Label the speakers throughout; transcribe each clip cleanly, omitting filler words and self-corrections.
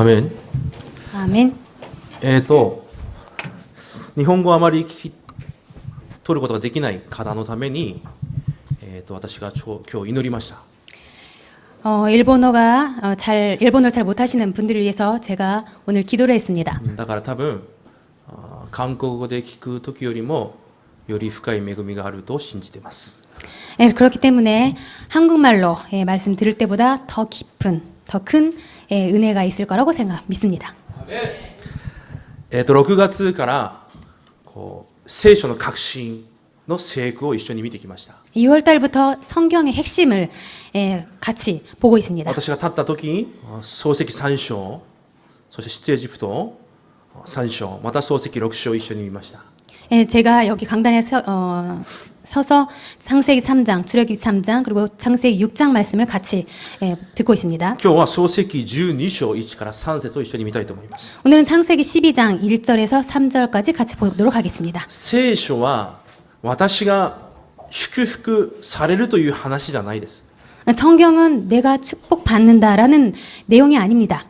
Speaker 1: アメン。
Speaker 2: 아멘.
Speaker 1: 日本語をあまり聞き取ることができない方のために、私が今日祈りました。
Speaker 2: 일본어를 잘 못하시는 분들을 위해서 제가 오늘 기도를 했습니다.
Speaker 1: だから多分、韓国語で聞く時よりもより深い恵みがあると信じています。
Speaker 2: 그렇기 때문에 한국말로 말씀 들을 때보다 더 깊은, 더 큰 은혜가 있을 거라고 믿습니다.
Speaker 1: 6月から聖書の革新の成功を一緒に見てきました。
Speaker 2: 2월 달부터 성경의 핵심을 같이 보고 있습니다.
Speaker 1: 私が立った時に創世記3章、そして出エジプト3章、また創世記6章を一緒に見ました。
Speaker 2: 제가 여기 강단에 서서 창세기 3장, 출애굽기 3장, 그리고 창세기 6장 말씀을 같이 듣고 있습니다.
Speaker 1: 今日は創世記12章1から3節を一緒に見たいと思います。
Speaker 2: 오늘은 창세기 12장 1절에서 3절까지 같이 보도록 하겠습니다.
Speaker 1: 聖書は私が祝福されるという話じゃないです。
Speaker 2: 성경은 내가 축복받는다라는 내용이 아닙니다.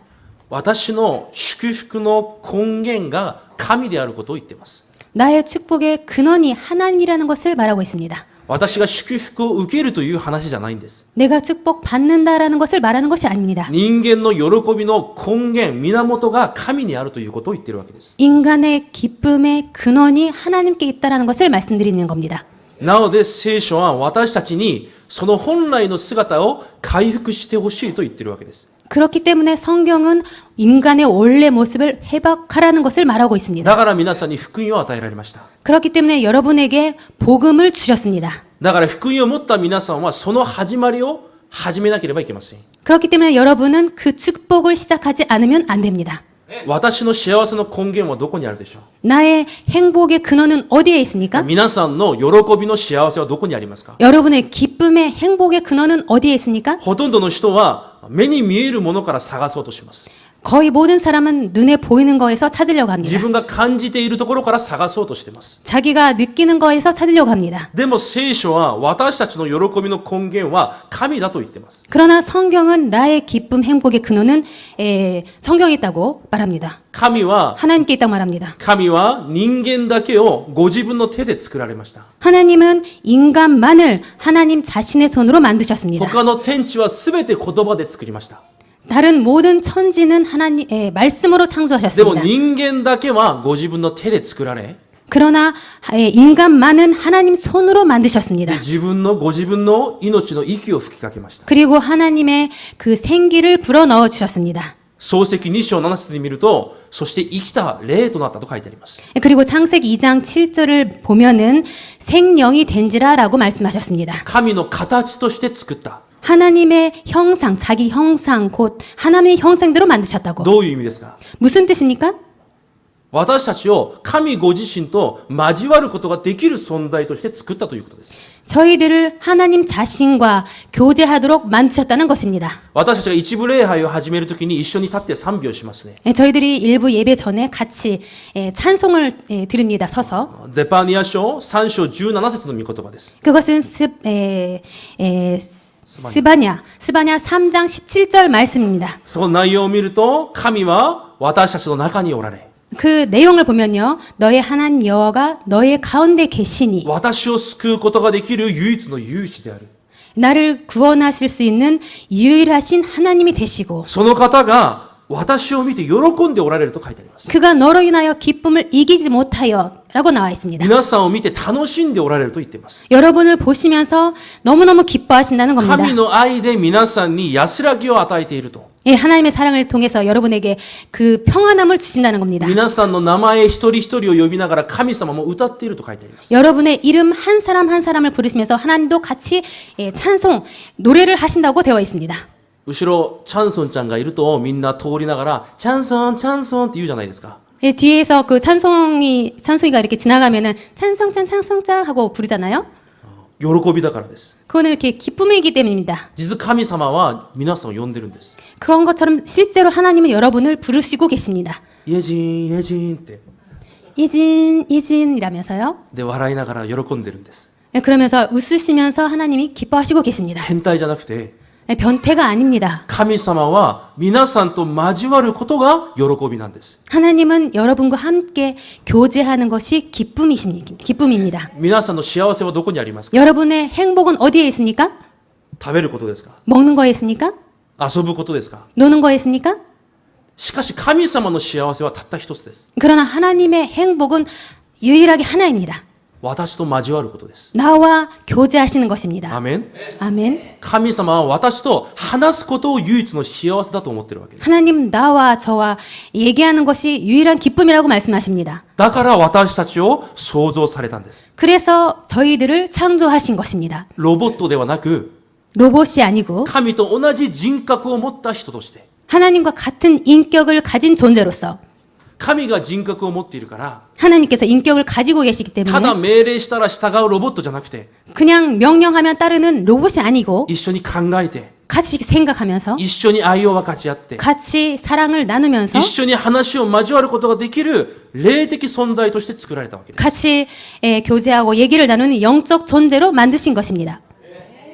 Speaker 1: 私の祝福の根源が神であることを言っています。
Speaker 2: 나의 축복의 근원이 하나님이라는 것을 말하고 있습니다.
Speaker 1: 私が祝福を受けるという話じゃないんです。
Speaker 2: 내가 축복받는다라는 것을 말하는 것이 아닙니다.
Speaker 1: 人間の喜びの根源、源が神にあるということを言っているわけです。
Speaker 2: 인간의 기쁨의 근원이 하나님께 있다라는 것을 말씀드리는 겁니다.
Speaker 1: なので聖書は私たちにその本来の姿を回復してほしいと言っているわけです。
Speaker 2: 그렇기 때문에 성경은 인간의 원래 모습을 회복하라는 것을 말하고 있습니다.
Speaker 1: だから皆さんに福音を与えられました。
Speaker 2: 그렇기 때문에 여러분에게 복음을 주셨습니다.
Speaker 1: だから福音を持った皆さんはその始まりを始めなければいけません。
Speaker 2: 그렇기 때문에 여러분은 그 축복을 시작하지 않으면 안 됩니다.
Speaker 1: 私の幸せの根源はどこにあるでしょ
Speaker 2: 나의 행복의 근원은 어디에 있습니까?
Speaker 1: う。皆さんの喜びの幸せはどこにありますか。
Speaker 2: 여러분의 기쁨의 행복의 근원은 어디에 있습니까?
Speaker 1: ほとんどの人は目に見えるものから探そうとします。
Speaker 2: 거의 모든 사람은 눈에 보이는 거에서 찾으려고 합니다.
Speaker 1: 自分が感じているところから探そうとしています。
Speaker 2: 자기가 느끼는 거에서 찾으려고 합니다.
Speaker 1: でも聖書は私たちの喜びの根源は神だと言っています。
Speaker 2: 그러나 성경은 나의 기쁨, 행복의 근원은 성경에 있다고 말합니다.
Speaker 1: 神は
Speaker 2: 하나님께 있다고 말합니다.
Speaker 1: 神は人間だけをご自分の手で作られました。
Speaker 2: 하나님은 인간만을 하나님 자신의 손으로 만드셨습니다.
Speaker 1: 他の天地はすべて言葉で作りました。
Speaker 2: 다른 모든 천지는 하나님의 말씀으로
Speaker 1: でも
Speaker 2: 창조하셨습니다.
Speaker 1: 人間だけはご自分の手で作られ、
Speaker 2: 그러나 인간만은 하나님 손으로 만드셨습니다.
Speaker 1: ご自分の命の息を吹きかけました。
Speaker 2: 그리고 하나님의 그 생기를 불어넣어 주셨습니다.
Speaker 1: 創世記2章7節で見ると、そして生きた霊となったと書いてあります。
Speaker 2: 그리고 창세기 2장 7절을 보면은 생령이 된지라라고 말씀하셨습니다.
Speaker 1: 神の形として作った。
Speaker 2: 하나님의 형상, 자기 형상, 곧 하나님의 형상대로 만드셨다고.
Speaker 1: どういう意味ですか。
Speaker 2: 무슨 뜻입니까?
Speaker 1: 私たちを神ご自身と交わることができる存在として作ったということです。
Speaker 2: 저희들을 하나님 자신과 교제하도록 만드셨다는 것입니다.
Speaker 1: 私たちが一部礼拝を始めるときに一緒に立って賛美をしますね。
Speaker 2: 저희들이 일부 예배 전에 같이 찬송을 드립니다. 서서.
Speaker 1: ゼパニア書3章17節の御言葉です。
Speaker 2: 그것은 스바냐 3장 17절 말씀입니다.
Speaker 1: その内容を見ると、神は私たちの中におられ、
Speaker 2: 그 내용을 보면요. 너의 하나님 여호와가 너의 가운데 계시니
Speaker 1: 私を救うことができる唯一の勇士である。
Speaker 2: 나를 구원하실 수 있는 유일하신 하나님이 되시고
Speaker 1: その方が私を見て喜んでおられると書いてあります。
Speaker 2: 그가 너로 인하여 기쁨을 이기지 못하여 라고 나와 있습니다.
Speaker 1: 皆さんを見て楽しんでおられると言っています。
Speaker 2: 여러분을 보시면서 너무너무 기뻐하신다는 겁니다.
Speaker 1: 神の愛で皆さんに安らぎを与えていると。
Speaker 2: 예, 하나님의 사랑을 통해서 여러분에게 그 평안함을 주신다는 겁니다.
Speaker 1: 皆さんの名前一人一人を呼びながら神様も歌っていると書いてあります。
Speaker 2: 여러분의 이름 한 사람 한 사람을 부르시면서 하나님도 같이 찬송, 노래를 하신다고 되어 있습니다.
Speaker 1: 後ろチャンソンちゃんがいるとみんな通りながらチャンソンチャンソンって言うじゃないですか。
Speaker 2: 예, 뒤에서 그 찬송이가 이렇게 지나가면은 찬송짱 찬송짱 하고 부르잖아요.
Speaker 1: 喜びだからです。
Speaker 2: 그거는 이렇게 기쁨이기 때문입니다.
Speaker 1: 実神様は皆さんを呼んでるんです。
Speaker 2: 그런 것처럼 실제로 하나님은 여러분을 부르시고 계십니다.
Speaker 1: イエジンイエジンって
Speaker 2: 예진이라면서요.
Speaker 1: で笑いながら喜んでるんです。
Speaker 2: 그러면서 웃으시면서 하나님이 기뻐하시고 계십니다.
Speaker 1: 変態じゃなくて
Speaker 2: 변태가 아닙니다.
Speaker 1: 神様は皆さんと交わることが喜びなんです。
Speaker 2: 하나님은 여러분과 함께 교제하는 것이 기쁨입니다.
Speaker 1: 皆さんの幸せはどこにありますか？
Speaker 2: 여러분의 행복은 어디에 있습니까?
Speaker 1: 食べることですか？
Speaker 2: 먹는 거에 있습니까?
Speaker 1: 遊ぶことですか？
Speaker 2: 노는 거에 있습니까?
Speaker 1: しかし神様の幸せはたった一つです。
Speaker 2: 그러나 하나님의 행복은 유일하게 하나입니다.
Speaker 1: 私と交わることです。
Speaker 2: 나와 교제하시는 것입니다.
Speaker 1: アーメン。
Speaker 2: 아멘.
Speaker 1: 神様は私と話すことを唯一の幸せだと思っているわけです。
Speaker 2: 하나님 나와 저와 얘기하는 것이 유일한 기쁨이라고 말씀하십니다.
Speaker 1: だから私たちを創造されたんです。
Speaker 2: 그래서 저희들을 창조하신 것입니다.
Speaker 1: ロボットではなく
Speaker 2: 로봇이 아니고
Speaker 1: 神と同じ人格を持った人として、
Speaker 2: 하나님과 같은 인격을 가진 존재로서
Speaker 1: 神が人格を持っているから、
Speaker 2: 하나님께서 인격을 가지고 계시기
Speaker 1: ただ
Speaker 2: 때문에
Speaker 1: 命令したら従うロボットじゃなくて、
Speaker 2: 그냥 명령하면 따르는 로봇이 아니고
Speaker 1: 一緒に考えて、
Speaker 2: 같이 생각하면서
Speaker 1: 一緒に愛を分かち合って、
Speaker 2: 같이 사랑을 나누면서
Speaker 1: 一緒に話を交わることができる霊的存在として作られたわけです。
Speaker 2: 같이 교제하고 얘기를 나누는 영적 존재로 만드신 것입니다.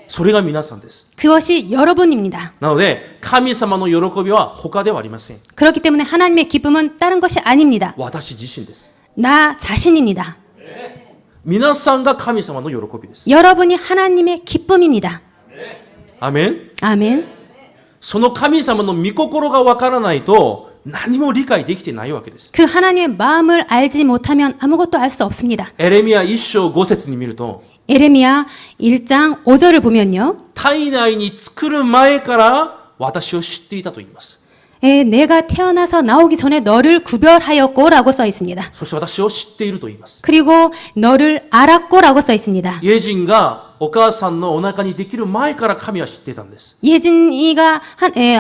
Speaker 1: それが皆さんです。
Speaker 2: 그것이 여러분입니다.
Speaker 1: なので、神様の喜びは他ではありません。
Speaker 2: 그렇기 때문에 하나님의 기쁨은 다른 것이 아닙니다.
Speaker 1: 私自身です。
Speaker 2: 나 자신입니다.
Speaker 1: 皆さんが神様の喜びです。
Speaker 2: 여러분이 하나님의 기쁨입니다.
Speaker 1: アメン。
Speaker 2: 아멘.
Speaker 1: その神様の御心がわからないと何も理解できてないわけです。
Speaker 2: 그 하나님의 마음을 알지 못하면 아무것도 알 수 없습니다.
Speaker 1: エレミヤ1章5節に見ると、
Speaker 2: 에레미야 1장 5절을 보면요.
Speaker 1: 体内に作る前から私を知っていたと言います。
Speaker 2: 내가 태어나서 나오기 전에 너를 구별하였고라고 써 있습니다.
Speaker 1: そして私を知っていると言います。
Speaker 2: 그리고 너를 알았고라고 써 있습니다.
Speaker 1: イエジンがお母さんのお腹にできる前から神は知っていたんです。
Speaker 2: 예진이가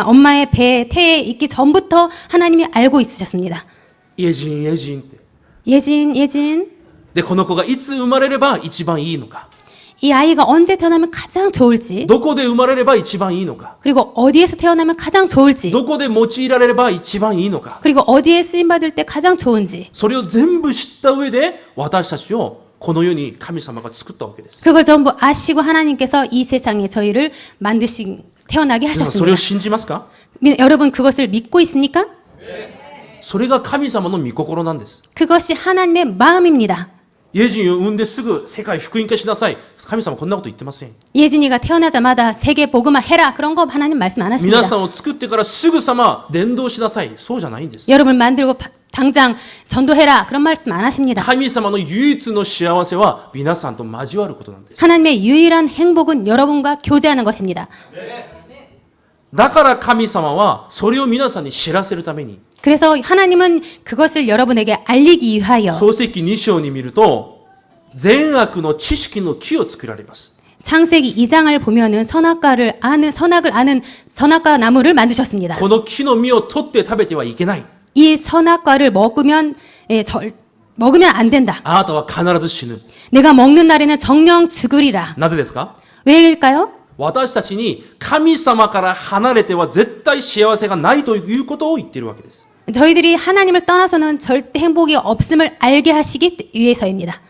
Speaker 2: 엄마의 태에 있기 전부터 하나님이 알고 있으셨습니다.
Speaker 1: イエジン、イエジンって。
Speaker 2: 예진.
Speaker 1: で、この子がいつ生まれれば一番いいのか。
Speaker 2: 이 아이가 언제 태어나면 가장 좋을지,
Speaker 1: どこで生まれれば一番いいのか。
Speaker 2: 그리고 어디에서 태어나면 가장 좋을지,
Speaker 1: どこで用いられれば一番いいのか。
Speaker 2: 그리고 어디에 쓰임 받을 때 가장 좋은지,
Speaker 1: それを全部知った上で私たちをこの世に神様が作ったわけです。
Speaker 2: 그걸 전부 아시고 하나님께서 이 세상에 저희를 태어나게
Speaker 1: 皆さんそれを
Speaker 2: 하셨습니다.
Speaker 1: 信じますか？
Speaker 2: 여러분 그것을 믿고 있습니까?
Speaker 1: それが神様の御心なんです。
Speaker 2: 그것이 하나님의 마음입니다.
Speaker 1: イエジンを産んですぐ世界福音化しなさい。神様こんなこと言ってません。
Speaker 2: 예진이가 태어나자마자 세계 복음화 해라 그런 거 하나님 말씀 안
Speaker 1: 皆
Speaker 2: 하십니다.
Speaker 1: さんを作ってからすぐさま伝道しなさい。そうじゃないんです。
Speaker 2: 여러분 만들고 당장 전도해라 그런 말씀 안 하십니다.
Speaker 1: 神様の唯一の幸せは皆さんと交わることなんです。
Speaker 2: 하나님의 유일한 행복은 여러분과 교제하는 것입니다.
Speaker 1: だから神様はそれを皆さんに知らせるために、
Speaker 2: 그래서 하나님은 그것을 여러분에게 알리기 위하여
Speaker 1: 創世記2章に見ると善悪の知識の木を作られます。
Speaker 2: 창세기 2장을 보면은 선악을 아는 선악과 나무를 만드셨습니다.
Speaker 1: この木の実を取って食べてはいけない。
Speaker 2: 이 선악과를 먹으면 먹으면 안 된다.
Speaker 1: あなたは必ず死ぬ。
Speaker 2: 내가 먹는 날에는 정령 죽으리라.
Speaker 1: なぜですか？
Speaker 2: 왜일까요?
Speaker 1: 私たちに神様から離れては絶対幸せがないということを言っているわけです。
Speaker 2: 저희들이 하나님을 떠나서는 절대 행복이 없음을 알게 하시기 위해서입니다.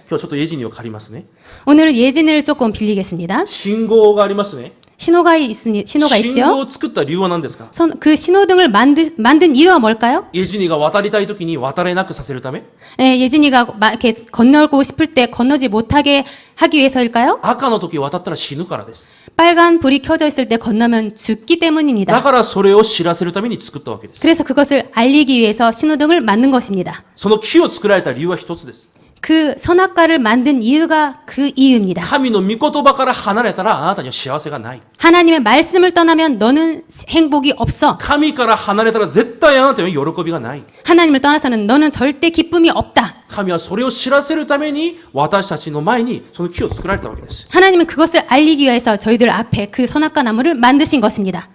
Speaker 1: 今日ちょっとエジニを借りますね。
Speaker 2: 오늘은 예진을 조금 빌리겠습니다.
Speaker 1: 信号がありますね。
Speaker 2: 신호가 있죠.
Speaker 1: 信号を作った理由は何ですか？
Speaker 2: 그 신호등을 만든 이유가 뭘까요?
Speaker 1: エジニが渡りたいときに渡れなくさせるため？
Speaker 2: 예진이가 이렇게 건너고 싶을 때 건너지 못하게 하기 위해서일까요?
Speaker 1: 赤の時渡ったら死ぬからです。
Speaker 2: 빨간 불이 켜져 있을 때 건너면 죽기
Speaker 1: だ
Speaker 2: 때문입니다.
Speaker 1: からそれを知らせるために作ったわけです。
Speaker 2: 그래서 그것을 알리기 위해서 신호등을 만든 것입니다.
Speaker 1: その木を作られた理由は一つです。
Speaker 2: 그 선악과를 만든 이유가 그 이유입니다.
Speaker 1: 神の御言葉から離れたらあなたには幸せがない。
Speaker 2: 하나님의 말씀을 떠나면 너는 행복이 없어.
Speaker 1: 神から離れたら絶対あなたには喜びがない。
Speaker 2: 하나님을 떠나서는 너는 절대 기쁨이 없다.
Speaker 1: 神はそれを知らせるために私たちの前にその木を作られたわけです。
Speaker 2: 하나님은 그것을 알리기 위해서 저희들 앞에 그 선악과 나무를 만드신 것입니다.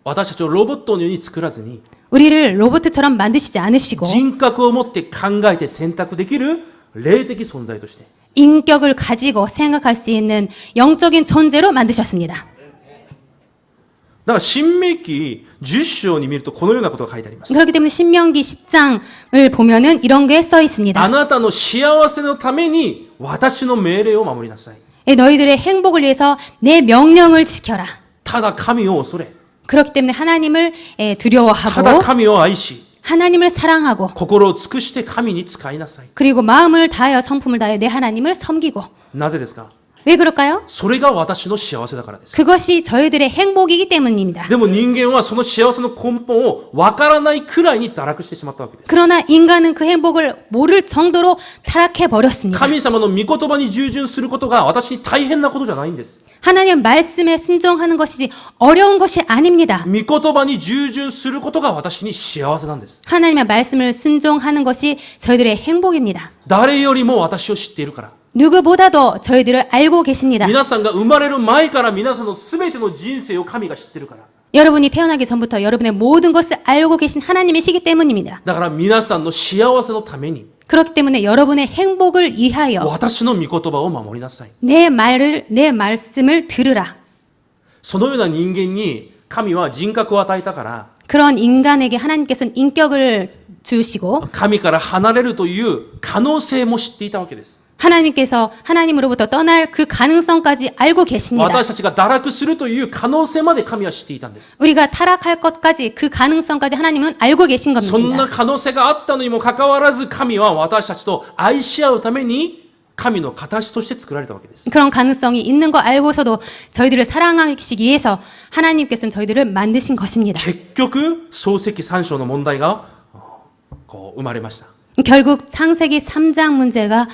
Speaker 1: 私たちをロボットのように作らずに
Speaker 2: 우리를 로봇처럼 만드시지 않으시고
Speaker 1: 人格を持って考えて選択できる霊的存在として
Speaker 2: 인격을 가지고 생각할 수 있는 영적인 존재로 만드셨습니다.
Speaker 1: だから新明記10章に見るとこのようなことが書いてあります。
Speaker 2: 그렇기 때문에 신명기 10장을 보면은 이런 게 써 있습니다.
Speaker 1: あなたの幸せのために私の命令を守りなさい。
Speaker 2: 너희들의 행복을 위해서 내 명령을 지켜라.
Speaker 1: ただ神を恐れ、
Speaker 2: 그렇기 때문에 하나님을
Speaker 1: ただ
Speaker 2: 두려워하고
Speaker 1: 神を愛し、
Speaker 2: 하나님을 사랑하고
Speaker 1: 心を尽くして神に使いなさい。
Speaker 2: 그리고 마음을 다하여 성품을 다하여 내 하나님을 섬기고.
Speaker 1: なぜですか？
Speaker 2: 왜 그럴까요?
Speaker 1: それが私の幸せだからです。
Speaker 2: 그것이 저희들의 행복이기 때문입니다.
Speaker 1: でも人間はその幸せの根本をわからないくらいに堕落してしまったわけです。
Speaker 2: 그러나 인간은 그 행복을 모를 정도로 타락해 버렸습니다.
Speaker 1: 神様の御言葉に従順することが私に大変なことじゃないんです。
Speaker 2: 하나님 말씀에 순종하는 것이지 어려운 것이 아닙니다.
Speaker 1: 御言葉に従順することが私に幸せなんです。
Speaker 2: 하나님의 말씀을 순종하는 것이 저희들의 행복입니다.
Speaker 1: 誰よりも私を知っているから。
Speaker 2: 누구보다도 저희들을 알고 계십니다.
Speaker 1: 皆さんが生まれる前から皆さんの全ての人生を神が知ってるから。
Speaker 2: 여러분이 태어나기 전부터 여러분의 모든 것을 알고 계신 하나님이시기 때문입니다.
Speaker 1: だから皆さんの幸せのために
Speaker 2: 그렇기 때문에 여러분의 행복을 위하여
Speaker 1: 私の御言葉を守りなさい。
Speaker 2: 내 말씀을 들으라.
Speaker 1: そのような人間に神は人格を与えたから、
Speaker 2: 그런 인간에게 하나님께서는 인격을 주시고
Speaker 1: 神から離れるという可能性も知っていたわけです。
Speaker 2: 하나님께서 하나님으로부터 떠날 그 가능성까지 알고 계십니다.
Speaker 1: 私たちが堕落するという可能性まで神は知っていたんです。
Speaker 2: 우리가 타락할 것까지 그 가능성까지 하나님은 알고 계신
Speaker 1: そんな
Speaker 2: 겁니다.
Speaker 1: 可能性があったのにもかかわらず神は私たちと愛し合うために神の形として作られたわけです。
Speaker 2: 그런 가능성이 있는 거 알고서도 저희들을 사랑하시기 위해서 하나님께서는 저희들을 만드신 것입니다.
Speaker 1: 結局創世記3章の問題がこう生まれました。
Speaker 2: 결국 창세기 3장 문제가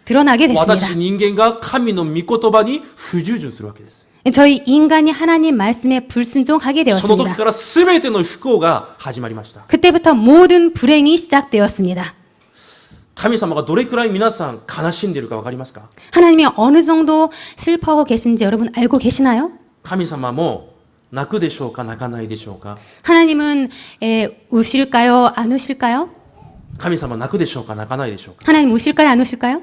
Speaker 2: 드러나게
Speaker 1: 私
Speaker 2: 됐습니다.
Speaker 1: 人間が神の御言葉に不従順するわけです。
Speaker 2: 저희 인간이 하나님 말씀에 불순종하게
Speaker 1: その時
Speaker 2: 되었습니다.
Speaker 1: から全ての不幸が始まりました。
Speaker 2: 그때부터 모든 불행이 시작되었습니다.
Speaker 1: 神様がどれくらい皆さん悲しんでいるか分かりますか？
Speaker 2: 하나님이 어느 정도 슬퍼하고 계신지 여러분 알고 계시나요?
Speaker 1: 神様も泣くでしょうか泣かないでしょうか？
Speaker 2: 하나님은 우실까요? 안 우실까요?
Speaker 1: 神様泣くでしょうか泣かないでしょうか？
Speaker 2: 하나님 우실까요? 안 우실까요?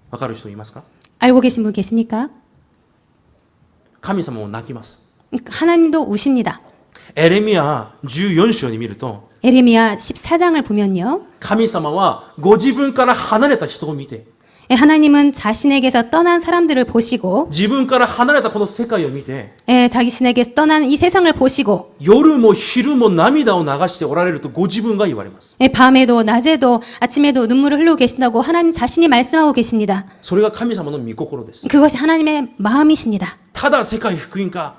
Speaker 1: 分かる人いますか？
Speaker 2: 알고 계신 분 계십니까?
Speaker 1: 神様も泣きます。
Speaker 2: 하나님도 우십니다.
Speaker 1: エレミヤ14章に見ると
Speaker 2: 에레미야 14장을 보면요.
Speaker 1: 神様はご自分から離れた人を見て
Speaker 2: 하나님은 자신에게서 떠난 사람들을 보시고
Speaker 1: 自分から離れたこの世界を見て
Speaker 2: 자신에게서 떠난 이 세상을 보시고
Speaker 1: 夜も昼も涙を流しておられるとご自分が言われます。
Speaker 2: 밤에도 낮에도 아침에도 눈물을 흘리고 계신다고 하나님 자신이 말씀하고 계십니다.
Speaker 1: それが神様の御心です。
Speaker 2: 그것이 하나님의 마음이십니다.
Speaker 1: ただ世界福音化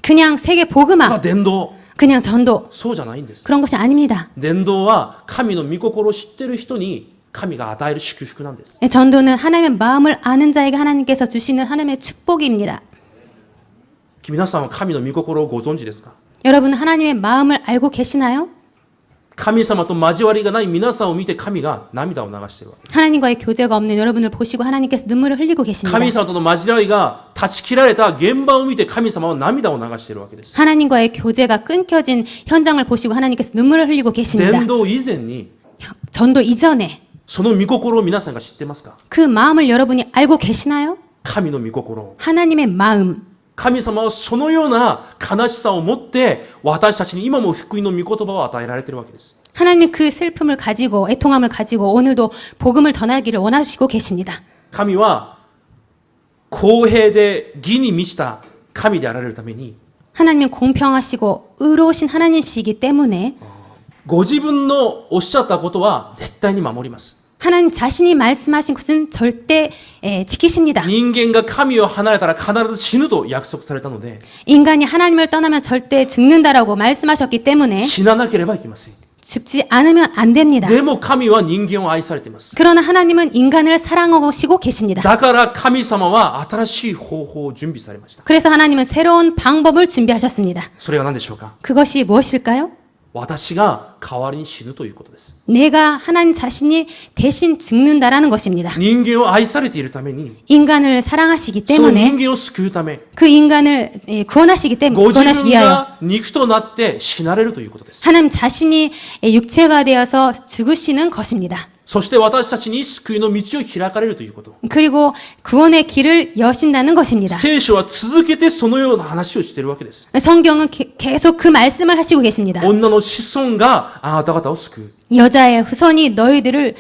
Speaker 2: 그냥 세계
Speaker 1: ただ
Speaker 2: 복음화,
Speaker 1: 伝道
Speaker 2: 그냥 전도
Speaker 1: そうじゃないんです。
Speaker 2: 그런 것이 아닙니다.
Speaker 1: 伝道は神の御心を知っている人に神が与える祝福なんです。
Speaker 2: 전도는 하나님의 마음을 아는 자에게 하나님께서 주시는 하나님의 축복입니다.
Speaker 1: 皆さんは神の御心をご存知ですか？
Speaker 2: 여러분 하나님의 마음을 알고 계시나요?
Speaker 1: 神様と交わりがない皆さんを見て神が涙を流しているわけ。
Speaker 2: 하나님과의 교제가 없는 여러분을 보시고 하나님께서 눈물을 흘리고 계십니다.
Speaker 1: 神様との交わりが断ち切られた現場を見て神様は涙を流しているわけです。
Speaker 2: 하나님과의 교제가 끊겨진 현장을 보시고 하나님께서 눈물을 흘리고 계십니다.
Speaker 1: 伝道以前に
Speaker 2: 전도 이전에
Speaker 1: その御心を皆さんが知ってますか？
Speaker 2: 그 마음을 여러분이 알고 계시나요?
Speaker 1: 神の御心を。
Speaker 2: 하나님의 마음.
Speaker 1: 神様はそのような悲しさを持って私たちに今も福音の御言葉を与えられているわけです。
Speaker 2: 하나님 그 슬픔을 가지고 애통함을 가지고 오늘도 복음을 전하기를 원하시고 계십니다.
Speaker 1: 神は公平で義に満ちた神であられるために
Speaker 2: 하나님은 공평하시고 의로우신 하나님이시기 때문에
Speaker 1: ご自分のおっしゃったことは絶対に守ります。
Speaker 2: 하나님 자신이 말씀하신 것은 절대 지키십니다.
Speaker 1: 人間が神を離れたら必ず死ぬと約束されたので
Speaker 2: 인간이 하나님을 떠나면 절대 죽는다라고 말씀하셨기 때문에
Speaker 1: 死ななければいけません。
Speaker 2: 죽지 않으면 안 됩니다.
Speaker 1: でも神は人間を愛されています。
Speaker 2: 그러나 하나님은 인간을 사랑하시고 계십니다.
Speaker 1: だから神様は新しい方法を準備されました。
Speaker 2: 그래서 하나님은 새로운 방법을 준비하셨습니다.
Speaker 1: それは何でしょうか？
Speaker 2: 그것이 무엇일까요?
Speaker 1: 私が代わりに死ぬということです。
Speaker 2: 내가 하나님 자신이 대신 죽는다라는 것입니다.
Speaker 1: 人間を愛されているために
Speaker 2: 인간을 사랑하시기
Speaker 1: その人
Speaker 2: 때문에
Speaker 1: 間を救うため
Speaker 2: 그 인간을 구원하시기 때문에
Speaker 1: ご自
Speaker 2: 구원하시기
Speaker 1: 分
Speaker 2: 위하여
Speaker 1: が肉となって死なれるということです。
Speaker 2: 하나님 자신이 육체가 되어서 죽으시는 것입니다.
Speaker 1: そして私たちに救いの道を開かれるということ。
Speaker 2: 그리고 구원의 길을 여신다는 것입니다.
Speaker 1: 聖書は続けてそのような話をしているわけです。
Speaker 2: 성경은 계속 그 말씀을 하시고 계십니다.
Speaker 1: 女の子孫があなた方を救う。
Speaker 2: 여자의 후손이 너희들을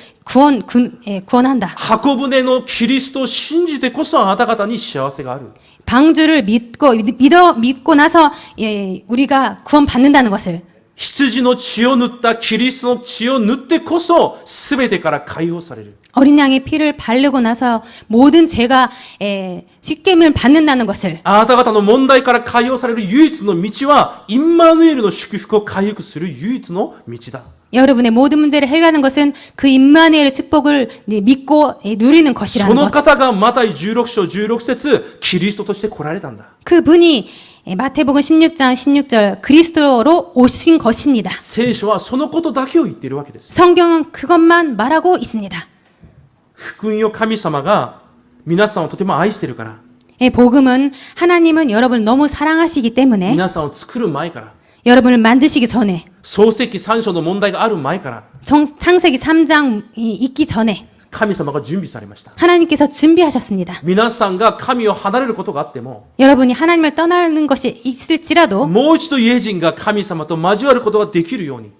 Speaker 2: 구원한다.
Speaker 1: 箱舟のキリストを信じてこそあなた方に幸せがある。
Speaker 2: 방주를 믿고 나서 우리가 구원받는다는 것을
Speaker 1: 羊の血を塗ったキリストの血を塗ってこそ全てから解放される。
Speaker 2: 어린 양의 피를 바르고 나서 모든 죄가 씻김을 받는다는 것을
Speaker 1: あなた方の問題から解放される唯一の道はインマヌエルの祝福を回復する唯一の道だ。
Speaker 2: 여러분의 모든 문제를 해결하는 것은 그 임마누엘의 축복을 믿고 누리는
Speaker 1: そ
Speaker 2: 것이라는
Speaker 1: の
Speaker 2: 것.
Speaker 1: 方がマタイ16章16節キリストとして来られたんだ。
Speaker 2: 그분이 마태복음 16장 16절 그리스도로 오신 것입니다.
Speaker 1: 聖書はそのことだけを言っているわけです。
Speaker 2: 성경은 그것만 말하고 있습니다.
Speaker 1: 福音を神様が皆さんをとても愛しているから、
Speaker 2: 복음은 하나님은 여러분을 너무 사랑하시기 때문에
Speaker 1: 皆さんを作る前から、
Speaker 2: 여러분을 만드시기 전에
Speaker 1: 創世記3章の問題がある前から、
Speaker 2: 창세기 3장이 있기 전에
Speaker 1: 神様が準備されました。
Speaker 2: 하나님께서 준비하셨습니다.
Speaker 1: 皆さんが神を離れることがあっても、
Speaker 2: 여러분이 하나님을 떠나는 것이 있을지라도
Speaker 1: もう一度イエジンが神様と交わることができるように、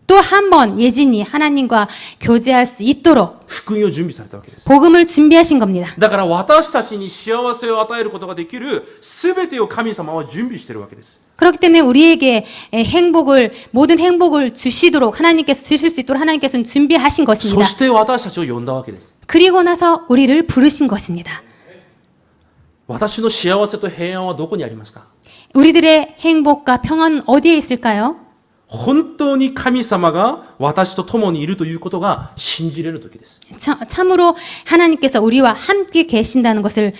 Speaker 2: 또 한 번 예진이 하나님과 교제할 수 있도록
Speaker 1: 福音を準備されたわけです。
Speaker 2: 복음을 준비하신 겁니다.
Speaker 1: だから私たちに幸せを与えることができる全てを神様は準備しているわけです。
Speaker 2: 그렇기 때문에 우리에게 모든 행복을 주시도록 하나님께서 주실 수 있도록 하나님께서는 준비하신
Speaker 1: そ
Speaker 2: 것입니다.
Speaker 1: して私たちを呼んだわけです。
Speaker 2: 그리고 나서 우리를 부르신 것입니다.
Speaker 1: 私の幸せと平安はどこにありますか？
Speaker 2: 우리들의 행복과 평안은 어디에 있을까요?
Speaker 1: 本当に神様が私と共にいるということが信じれる時です。
Speaker 2: 참으로 하나님께서 우리와 함께 계신다는 것을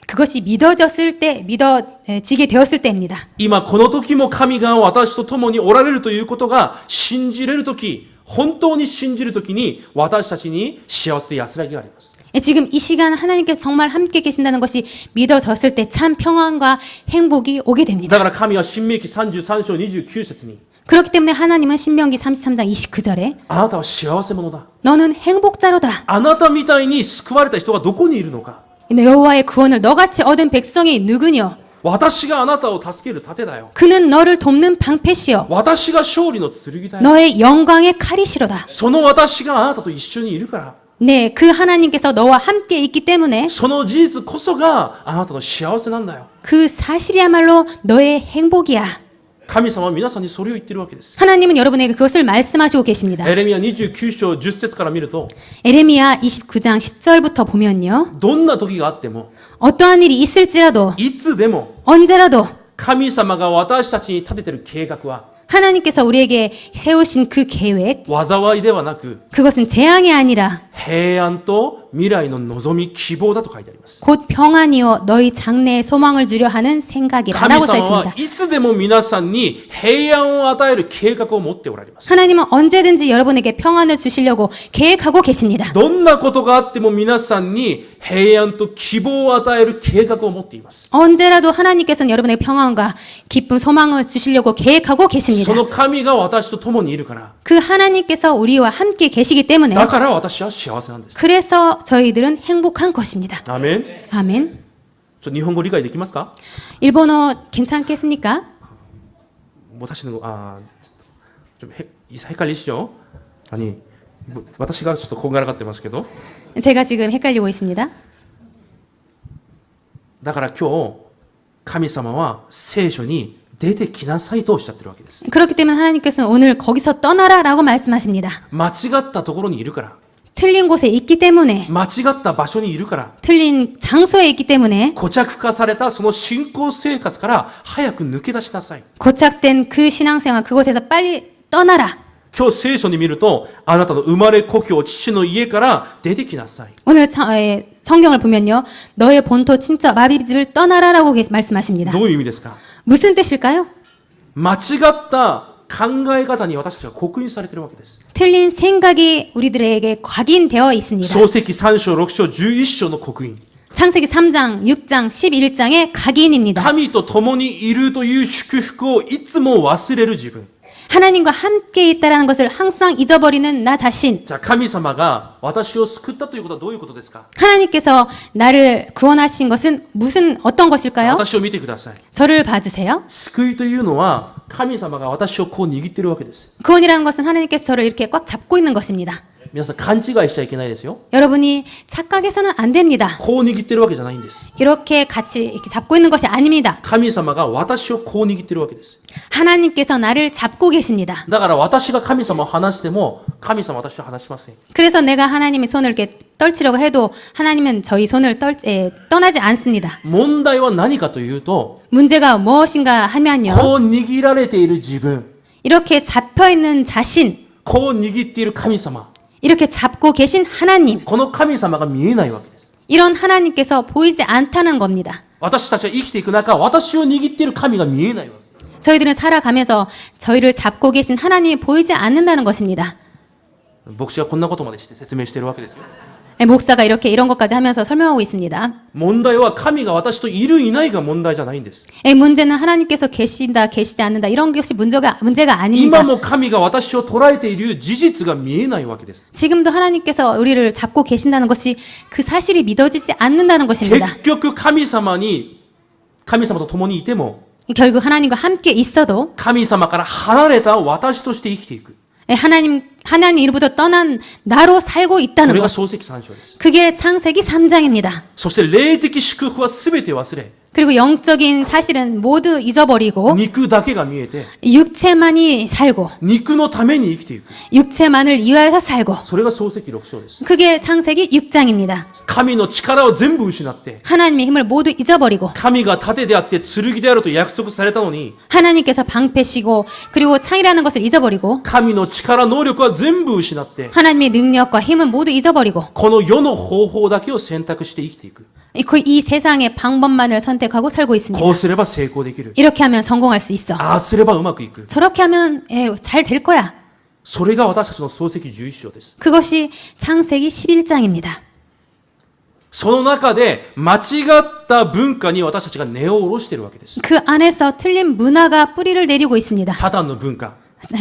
Speaker 2: 그것이 믿어지게 되었을 때입니다.
Speaker 1: 今この時も神が私と共におられるということが信じれる時、本当に信じる時に私たちに幸せと安らぎがあります。
Speaker 2: 지금 이 시간 하나님께서 정말 함께 계신다는 것이 믿어졌을 때 참 평안과 행복이 오게
Speaker 1: だ
Speaker 2: 됩니다.
Speaker 1: から神は新明記33章29節に
Speaker 2: 그렇기 때문에 하나님은 신명기 33장 29절에
Speaker 1: あなたは幸せ者だ。
Speaker 2: 너는 행복자로다.
Speaker 1: あなたみたいに救われた人がどこにいるのか。
Speaker 2: 여호와의 구원을 너같이 얻은 백성이 누구뇨?
Speaker 1: 私があなたを助ける盾だよ。
Speaker 2: 그는 너를 돕는 방패시요
Speaker 1: 私が勝利の剣だよ。
Speaker 2: 너의 영광의 칼이시로다.
Speaker 1: その私があなたと一緒にいるから。
Speaker 2: 네, 그 하나님께서 너와 함께 있기 때문에
Speaker 1: その事実こそがあなたの幸せなんだよ。
Speaker 2: 그 사실이야말로 너의 행복이야.
Speaker 1: 神様は皆さんにそれを言ってるわけです。
Speaker 2: 하나님은 여러분에게 그것을 말씀하시고 계십니다.
Speaker 1: エレミヤ29章10節から見ると、
Speaker 2: 에레미야 29장 10절부터 보면요.
Speaker 1: どんな時があっても、
Speaker 2: 어떠한 일이 있을지라도
Speaker 1: いつでも
Speaker 2: 언제라도
Speaker 1: 神様が私たちに立ててる計画は
Speaker 2: 하나님께서 우리에게 세우신 그 계획,
Speaker 1: 災いではなく
Speaker 2: 그것은 재앙이 아니라
Speaker 1: 平安と未来の望み希望だと書いてあります。
Speaker 2: 곧 평안이요 너희 장래에 소망을 주려 하는 생각이라고
Speaker 1: 神
Speaker 2: 써
Speaker 1: 様は
Speaker 2: 있습니다.
Speaker 1: いつでも皆さんに平安を与える計画を持っておられます。
Speaker 2: 하나님은 언제든지 여러분에게 평안을 주시려고 계획하고 계십니다.
Speaker 1: どんなことがあっても皆さんに平安と希望を与える計画を持っています。
Speaker 2: 언제라도 하나님께서는 여러분에게 평안과 기쁨, 소망을 주시려고 계획하고 계십니다.
Speaker 1: その神が私と共にいるから、
Speaker 2: 그 하나님께서 우리와 함께 계시기 때문에
Speaker 1: だから私は幸せなんです。
Speaker 2: 그래서 저희들은 행복한 것입니다.
Speaker 1: アーメン。
Speaker 2: 아멘.
Speaker 1: 日本語理解できますか？
Speaker 2: 일본어 괜찮겠습니까?
Speaker 1: 못 하시는 거, 좀 헷갈리시죠? 아니,私がちょっとこんがらがってますけど。
Speaker 2: 제가 지금 헷갈리고 있습니다.
Speaker 1: だから今日、神様は聖書に出てきなさいとおっしゃってるわけです。
Speaker 2: 그렇기 때문에 하나님께서는 오늘 거기서 떠나라라고 말씀하십니다.
Speaker 1: 間違ったところにいるから、
Speaker 2: 틀린 곳에 있기 때문에
Speaker 1: 間違った場所にいるから、
Speaker 2: 틀린 장소에 있기 때문에
Speaker 1: 固着化されたその信仰生活から早く抜け出しなさい。
Speaker 2: 고착된 그 신앙생활 그곳에서 빨리 떠나라.
Speaker 1: 今日聖書に見ると、あなたの生まれ故郷、父の家から出てきなさい。
Speaker 2: 오늘 성경을 보면요. 너의 본토 친척 마비집을 떠나라라고 말씀하십니다.
Speaker 1: どういう意味ですか？
Speaker 2: 무슨 뜻일까요?
Speaker 1: 間違った考え方に私たちが刻印されているわけです。
Speaker 2: 틀린 생각이 우리들에게 각인되어 있습니다.
Speaker 1: 創世記3章、6章、11章の刻印。
Speaker 2: 창세기 3장, 6장, 11장의 각인입니다.
Speaker 1: 神と共にいるという祝福をいつも忘れる自分。
Speaker 2: 하나님과 함께 있다라는 것을 항상 잊어버리는 나 자신.
Speaker 1: じゃあ神様が私を救ったということはどういうことですか？
Speaker 2: 하나님께서 나를 구원하신 것은 어떤 것일까요?
Speaker 1: 私を見てください。
Speaker 2: 저를 봐주세요.
Speaker 1: 救いというのは神様が私をこう握ってるわけです。
Speaker 2: 구원이라는 것은 하나님께서 저를 이렇게 꽉 잡고 있는 것입니다.
Speaker 1: 皆さん勘違いしちゃいけないですよ。
Speaker 2: 여러분이 착각해서는 안 됩니다.
Speaker 1: こう握ってるわけじゃないんです。
Speaker 2: 이렇게 같이 이렇게 잡고 있는 것이 아닙니다.
Speaker 1: 神様が私をこう握ってるわけです。
Speaker 2: 하나님께서 나를 잡고 계십니다.
Speaker 1: だから私が神様を離しても神様は私を離しません。
Speaker 2: 그래서 내가 하나님의 손을 이렇게 떨치려고 해도 하나님은 저희 손을 떠나지 않습니다.
Speaker 1: 問題は何かというと、
Speaker 2: 문제가 무엇인가 하면요.
Speaker 1: こう握られている自分、
Speaker 2: 이렇게 잡혀 있는 자신,
Speaker 1: こう握っている神様、
Speaker 2: 이렇게 잡고 계신 하나님,
Speaker 1: この神様が見えないわけです。
Speaker 2: 이런 하나님께서 보이지 않다는 겁니다.
Speaker 1: 私たちが生きていく中、私を握っている神が見えないわけです。
Speaker 2: 저희들은 살아가면서 저희를 잡고 계신 하나님이 보이지 않는다는 것입니다.
Speaker 1: 牧師がこんなことまでして説明しているわけですよ。
Speaker 2: 목사가 이렇게 이런 것까지 하면서 설명하고 있습니다.
Speaker 1: 問題は神が私といるいないが問題じゃないんです。
Speaker 2: 문제는 하나님께서 계신다, 계시지 않는다 이런 것이 문제가 아닙니다.
Speaker 1: 今も神が私を捉えている事実が見えないわけです。
Speaker 2: 지금도 하나님께서 우리를 잡고 계신다는 것이 그 사실이 믿어지지 않는다는 것입니다.
Speaker 1: 結局神様と共にいても
Speaker 2: 결국 하나님과 함께 있어도
Speaker 1: 神様から離れた私として生きていく。
Speaker 2: 하나님으로부터 떠난 나로 살고
Speaker 1: そ
Speaker 2: 있다는
Speaker 1: れが
Speaker 2: 것.
Speaker 1: 創世記3章です。
Speaker 2: 그게 창세기 3장입니다.
Speaker 1: そして霊的祝福は全て忘れ、
Speaker 2: 그리고 영적인 사실은 모두 잊어버리고
Speaker 1: 肉だけが見えて、
Speaker 2: 육체만이 살고
Speaker 1: 肉のために生きていく。
Speaker 2: 육체만을 위하여서 살고
Speaker 1: それが創世記6章です。
Speaker 2: 그게 창세기 6장입니다.
Speaker 1: 神の力を全部失って、
Speaker 2: 하나님의 힘을 모두 잊어버리고
Speaker 1: 神が盾であって剣であると約束されたのに、
Speaker 2: 하나님께서 방패시고 그리고 창이라는 것을 잊어버리고
Speaker 1: 神の力、能力は全部失って、
Speaker 2: 하나님의 능력과 힘은 모두 잊어버리고
Speaker 1: この世の方法だけを選択して生きていく。
Speaker 2: 이 세상의 방법만을 선택하고 살고 있습니다.
Speaker 1: こうすれば成功できる。
Speaker 2: 이렇게 하면 성공할 수 있어.
Speaker 1: ああすればうまくいく。
Speaker 2: 저렇게 하면 잘 될 거야.
Speaker 1: それが私たちの創世記11章です。
Speaker 2: 그것이 창세기 11장입니다.
Speaker 1: その中で間違った文化に私たちが根を下ろしているわけです。
Speaker 2: 그 안에서 틀린 문화가 뿌리를 내리고 있습니다.
Speaker 1: サタンの文化。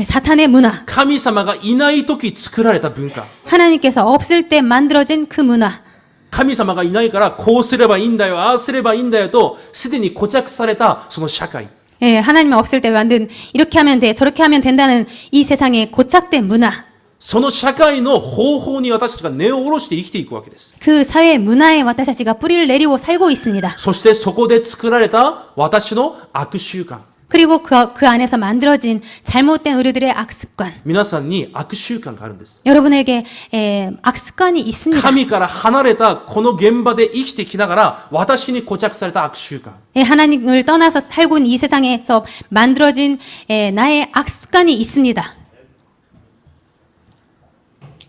Speaker 2: 사탄의 문화.
Speaker 1: 神様がいない時作られた文化。
Speaker 2: 하나님께서 없을 때 만들어진 그 문화.
Speaker 1: 神様がいないからこうすればいいんだよ、ああすればいいんだよと、すでに固着されたその社会。
Speaker 2: 하나님 없을 때 만든 이렇게 하면 돼, 저렇게 하면 된다는 이 세상의 고착된 문화.
Speaker 1: その社会の方法に私たちが根を下ろして生きていくわけです。
Speaker 2: 그 사회 문화에私たちが 뿌리를 내리고 살고 있습니다.
Speaker 1: そしてそこで作られた私の悪習慣。
Speaker 2: 그리고 그 안에서 만들어진 잘못된 의뢰들의 악습관.
Speaker 1: 皆さんに悪習慣があるんです。
Speaker 2: 여러분에게 악습관이 있습니다.
Speaker 1: 神から離れたこの現場で生きてきながら私に固着された悪習慣。
Speaker 2: 하나님을 떠나서 살고 있는 이 세상에서 만들어진 나의 악습관이 있습니다.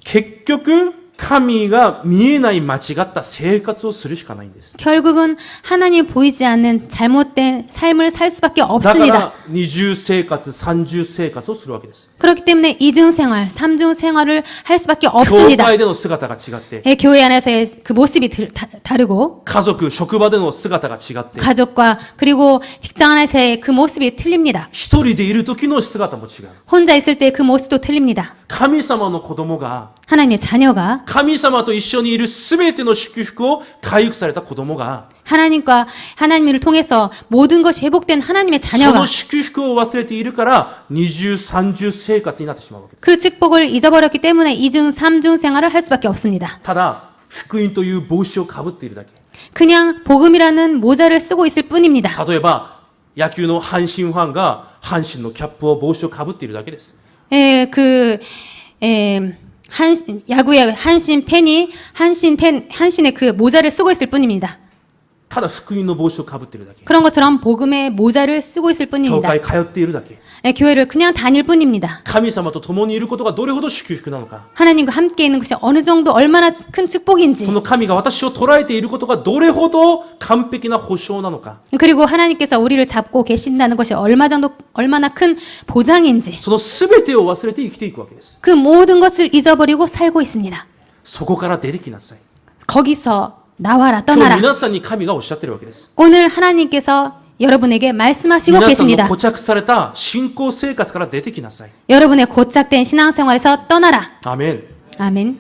Speaker 1: 結局神が見えない間違った生活をするしかないんです。
Speaker 2: 결국은 하나님 보이지 않는 잘못된 삶을 살 수밖에
Speaker 1: だか
Speaker 2: 없습니다.
Speaker 1: ら二重生活、三重生活をするわけです。
Speaker 2: 그렇기 때문에 이중 생활, 삼중 생활을 할 수밖에
Speaker 1: 教
Speaker 2: 없습니다.
Speaker 1: 会での姿が違って、
Speaker 2: 교회 안에서의 그 모습이 다르고
Speaker 1: 家族、職場での姿が違って、
Speaker 2: 가족과 그리고 직장 안에서의 그 모습이 틀립니다.
Speaker 1: 一人でいる時の姿も違う。
Speaker 2: 혼자 있을 때 그 모습도 틀립니다.
Speaker 1: 神様の子供が
Speaker 2: 하나님의 자녀가
Speaker 1: 神様と一緒にいるすべての祝福を回復された子供が
Speaker 2: 하나님을 통해서 모든 것이 회복된 하나님의
Speaker 1: そ
Speaker 2: 자녀가
Speaker 1: の祝福を忘れているから二重三重生活になってしまうわけです。
Speaker 2: 그 축복을 잊어버렸기 때문에 이중 삼중 생활을 할 수밖에 없습니다.
Speaker 1: ただ福音という帽子をかぶっているだけ。
Speaker 2: 그냥 복음이라는 모자를 쓰고 있을 뿐입니다.
Speaker 1: 例えば野球の阪神ファンが阪神のキャップを帽子をかぶっているだけです。
Speaker 2: 야구의 한신의 그 모자를 쓰고 있을 뿐입니다.
Speaker 1: ただ福音の帽子をかぶっているだけ。
Speaker 2: 그런 것처럼 복음의 모자를 쓰고 있을
Speaker 1: 教
Speaker 2: 뿐입니다.
Speaker 1: 会通っているだけ。
Speaker 2: 교회를 그냥 다닐 뿐입니다.
Speaker 1: 神様と共にいることがどれほど祝福なのか。
Speaker 2: 하나님과 함께 있는 것이 어느 정도 얼마나 큰 축복인지
Speaker 1: その神が私を捉えていることがどれほど完璧な保証なのか。
Speaker 2: 그리고 하나님께서 우리를 잡고 계신다는 것이 얼마나 큰 보장인지
Speaker 1: その全てを忘れて生きていくわけです。
Speaker 2: 그 모든 것을 잊어버리고 살고 있습니다.
Speaker 1: そこから出てきなさい。
Speaker 2: 거기서 나와라
Speaker 1: 今日
Speaker 2: 떠나라.
Speaker 1: 皆さんに神がおっしゃってるわけです。
Speaker 2: 오늘 하나님께서 여러분에게 말씀하시고
Speaker 1: 皆さんの
Speaker 2: 계십니다.
Speaker 1: 固着された信仰生活から出てきなさい。
Speaker 2: 여러분의 고착된 신앙생활에서 떠나라.
Speaker 1: アメン。
Speaker 2: 아멘.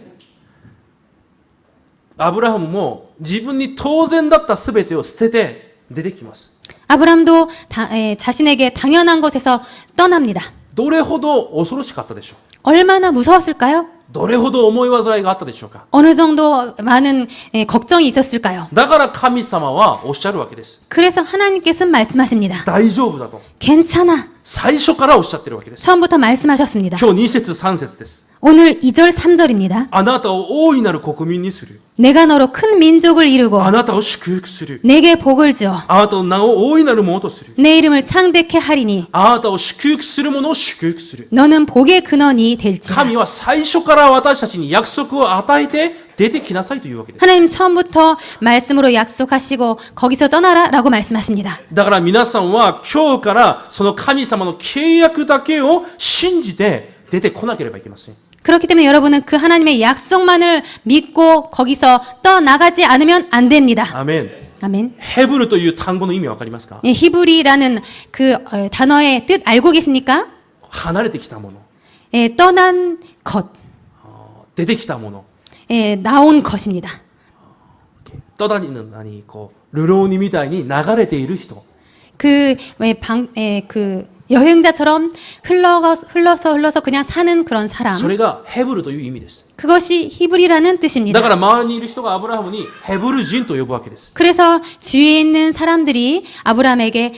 Speaker 1: アブラハムも自分に当然だった全てを捨てて出てきます。
Speaker 2: 아브람도 자신에게 당연한 것에서 떠납니다.
Speaker 1: どれほど恐ろしかったでしょう。
Speaker 2: 얼마나 무서웠을까요?
Speaker 1: どれほど重い災いがあったでしょうか。
Speaker 2: 어느 정도 많은 걱정이 있었을까요?
Speaker 1: だから神様はおっしゃるわけです。
Speaker 2: 그래서 하나님께서는 말씀하십니다.
Speaker 1: 大丈夫だと。
Speaker 2: 괜찮아.
Speaker 1: 最初からおっしゃってるわけです。
Speaker 2: 처음부터 말씀하셨습니다.
Speaker 1: 今日2節3節です。
Speaker 2: 오늘 2절 3절입니다.
Speaker 1: あなたを大いなる国民にする。
Speaker 2: 내가 너로 큰 민족을 이루고
Speaker 1: あなたを祝福する。
Speaker 2: 내게 복을 주어
Speaker 1: あなたの名を大いなるものとする。
Speaker 2: 내 이름을 창대케 하리니
Speaker 1: あなたを祝福する者を祝福する。
Speaker 2: 너는 복의 근원이 될지라.
Speaker 1: 神は最初から私たちに約束を与えて出てきなさいというわけです。
Speaker 2: 하나님 처음부터 말씀으로 약속하시고 거기서 떠나라라고 말씀하십니다.
Speaker 1: だから皆さんは今日からその神様の契約だけを信じて出てこなければいけません。
Speaker 2: 그렇기 때문에 여러분은 그 하나님의 약속만을 믿고 거기서 떠나가지 않으면 안 됩니다.
Speaker 1: アメン。
Speaker 2: 아멘.
Speaker 1: ヘブルという単語の意味わかりますか？
Speaker 2: 예, 히브리라는 그 단어의 뜻 알고 계십니까?
Speaker 1: 離れてきたもの、
Speaker 2: 예, 떠난 것,
Speaker 1: 出てきたもの。
Speaker 2: 예, 나온 것입니다.
Speaker 1: 떠다니는 아니 르로우니みたいに流れている人。
Speaker 2: 그 여행자처럼 흘러서 그냥 사는 그런 사람.
Speaker 1: それがヘブルという意味です。
Speaker 2: 그것이 히브리라는 뜻입니다.
Speaker 1: だから周りにいる人がアブラハムにヘブル人と呼ぶわけです。
Speaker 2: 그래서 주위에 있는 사람들이 아브라함에게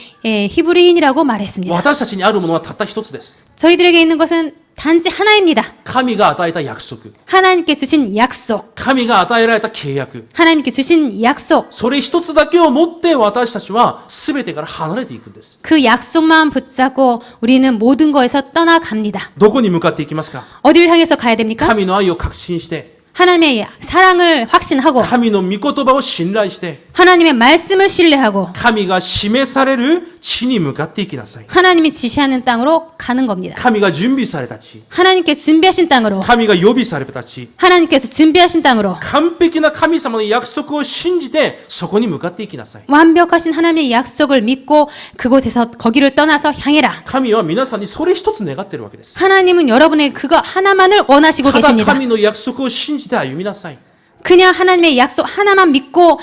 Speaker 2: 히브리인이라고 말했습니다.
Speaker 1: 私たちにあるものはたった一つです。
Speaker 2: 저희들에게 있는 것은 단지 하나입니다.
Speaker 1: 神が与えた約束。
Speaker 2: 하나님께 주신 약속.
Speaker 1: 神が与えられた契約。
Speaker 2: 하나님께 주신 약속.
Speaker 1: それ一つだけを持って私たちは全てから離れていくんです。
Speaker 2: 그 약속만 붙잡고 우리는 모든 거에서 떠나갑니다.
Speaker 1: どこに向かっていきますか？
Speaker 2: 어디를 향해서 가야 됩니까?
Speaker 1: 神の愛を確信して、
Speaker 2: 하나님의 사랑을 확신하고
Speaker 1: 神の御言葉を信頼して、
Speaker 2: 하나님의 말씀을 신뢰하고
Speaker 1: 神が示される地に向かっていきなさい。
Speaker 2: 하나님이 지시하는 땅으로 가는 겁니다.
Speaker 1: 神が準備された地、
Speaker 2: 하나님께 준비하신 땅으로
Speaker 1: 神が予備された地、
Speaker 2: 하나님께서 준비하신 땅으로
Speaker 1: 完璧な神様の約束を信じてそこに向かっていきなさい。
Speaker 2: 완벽하신 하나님의 약속을 믿고 그곳에서 거기를 떠나서 향해라.
Speaker 1: 神は皆さんにそれ一つ願っているわけです。
Speaker 2: 하나님은 여러분의 그거 하나만을 원하시고
Speaker 1: ただ
Speaker 2: 계십니다.
Speaker 1: 神の約束を信じて歩みなさい。
Speaker 2: 그냥 하나님의 약속 하나만 믿고